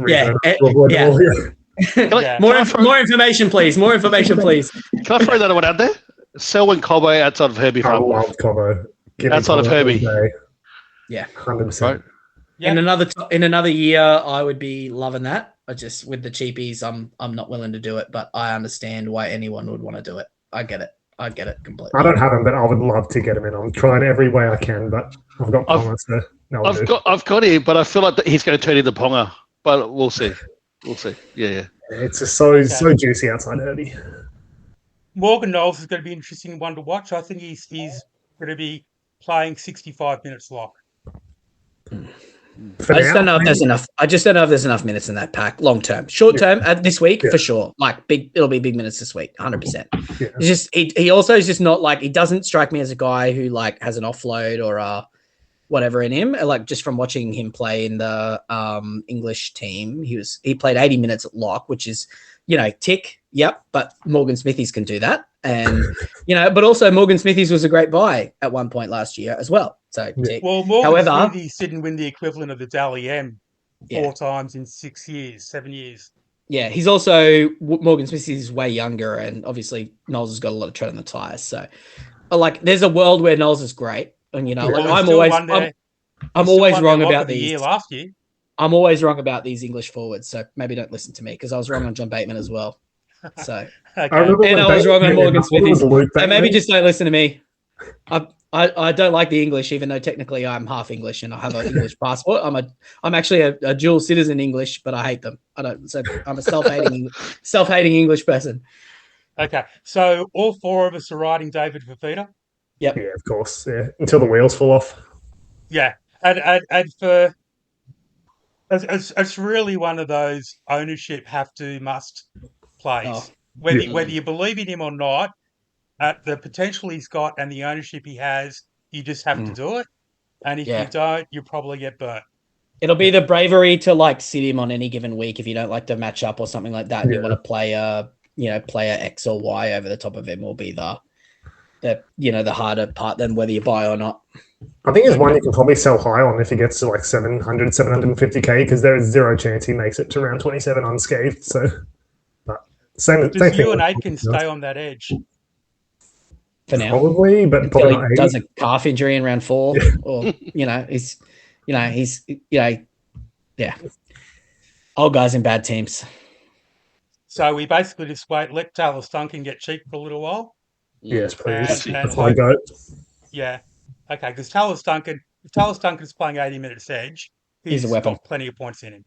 More information, please. More information, please. Can I throw that one out there? Selwyn Cobbo outside of Herbie I Farmer. love Cobbo. Outside of Herbie. Yeah. 100%. Right? Yeah. In another year, I would be loving that. I just with the cheapies, I'm not willing to do it, but I understand why anyone would want to do it. I get it completely. I don't have him, but I would love to get him in. I'm trying every way I can, but I've got Ponga, so I've got him, but I feel like he's going to turn into Ponga. But we'll see. Yeah. It's just so juicy outside Herbie. Morgan Knowles is going to be an interesting one to watch. I think he's going to be playing 65 minutes lock. I just don't know if there's enough. I just don't know if there's enough minutes in that pack long term. Short term, this week for sure. Like it'll be big minutes this week, 100%. Yeah. It's just he also is just not like he doesn't strike me as a guy who like has an offload or whatever in him. Like just from watching him play in the English team, he played 80 minutes at lock, which is tick. Yep, but Morgan Smithies can do that, and but also Morgan Smithies was a great buy at one point last year as well. So, well, Morgan Smithies didn't win the equivalent of the Dally M 4 times in 7 years. Yeah, he's also Morgan Smithies is way younger, and obviously Knowles has got a lot of tread on the tires. So, there's a world where Knowles is great, and I'm always wrong about these. Year last year. I'm always wrong about these English forwards, so maybe don't listen to me because I was wrong on John Bateman as well. So, and I was wrong on Morgan Smithies. So maybe just don't listen to me. I don't like the English, even though technically I'm half English and I have an English passport. I'm actually a dual citizen English, but I hate them. I don't. So I'm a self-hating English person. Okay, so all four of us are riding David Fafita. Yep. Yeah, of course. Yeah, until the wheels fall off. Yeah, and for it's really one of those ownership have to must plays. Oh. Whether you believe in him or not, the potential he's got and the ownership he has, you just have to do it. And if you don't, you probably get burnt. It'll be the bravery to like sit him on any given week if you don't like to match up or something like that, and you want to play player X or Y over the top of him will be the harder part than whether you buy or not. I think he's one you can probably sell high on if he gets to like 700, 750k, because there is zero chance he makes it to round 27 unscathed. So, but same you and Aitken stay on that edge for now? Probably, but until probably he does a calf injury in round 4, or he's old guys in bad teams. So we basically just let Taylor Stunkin get cheap for a little while. Yes, please. And That's my goat. Yeah. Okay, because if Taylor Stunkin's playing 80 minutes edge, he's a weapon. Got plenty of points in him.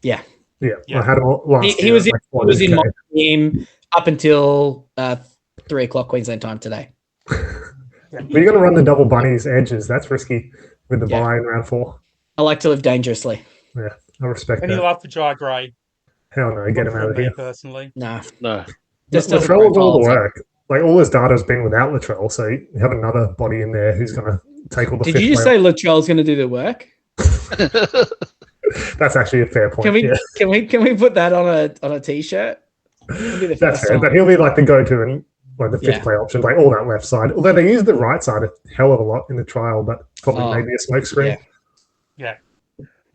Yeah. I had him last year. He was in my team up until 3 o'clock Queensland time today. But you're going to run the double bunnies edges. That's risky with the buy in round 4. I like to live dangerously. Yeah, I respect that. Any love for Jai Gray? Hell no, get him out of here. Personally. No. Latrell will do all the work. Like, all his data's been without Latrell, so you have another body in there who's going to take all the Did you just say Latrell's going to do the work? That's actually a fair point. Can we put that on a t-shirt? That's fair, but he'll be like the go-to and like the fifth play option, like all that left side. Although they use the right side a hell of a lot in the trial, but probably maybe a smoke screen. Yeah.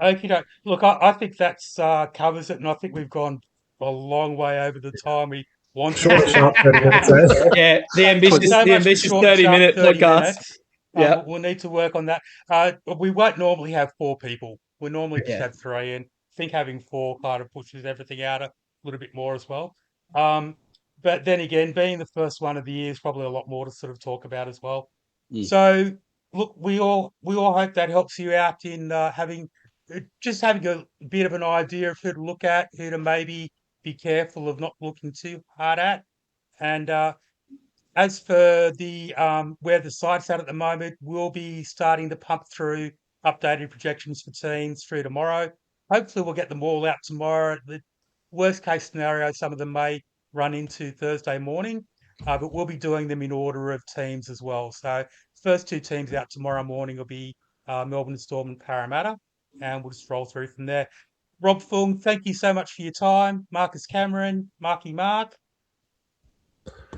Okay. Look, I think that's covers it, and I think we've gone a long way over the time we want. Short, sharp 30 minutes. Yeah, the ambitious 30-minute podcast. Yeah, we'll need to work on that. We won't normally have 4 people. We normally just have 3, and I think having 4 kind of pushes everything out a little bit more as well. But then again, being the first one of the year is probably a lot more to sort of talk about as well. So, look, we all hope that helps you out in having a bit of an idea of who to look at, who to maybe be careful of not looking too hard at. And as for the where the site's at the moment, we'll be starting to pump through updated projections for teams through tomorrow. Hopefully we'll get them all out tomorrow. The worst case scenario, some of them may run into Thursday morning, but we'll be doing them in order of teams as well. So first 2 teams out tomorrow morning will be Melbourne Storm and Parramatta, and we'll just roll through from there. Rob Fung, thank you so much for your time. Marcus Cameron, Marky Mark.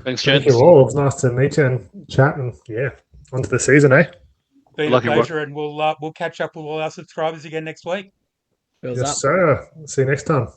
Thanks, gents. Thank you all. It was nice to meet you and chat, and on to the season, eh? Been a pleasure, and we'll catch up with all our subscribers again next week. Yes, sir. See you next time.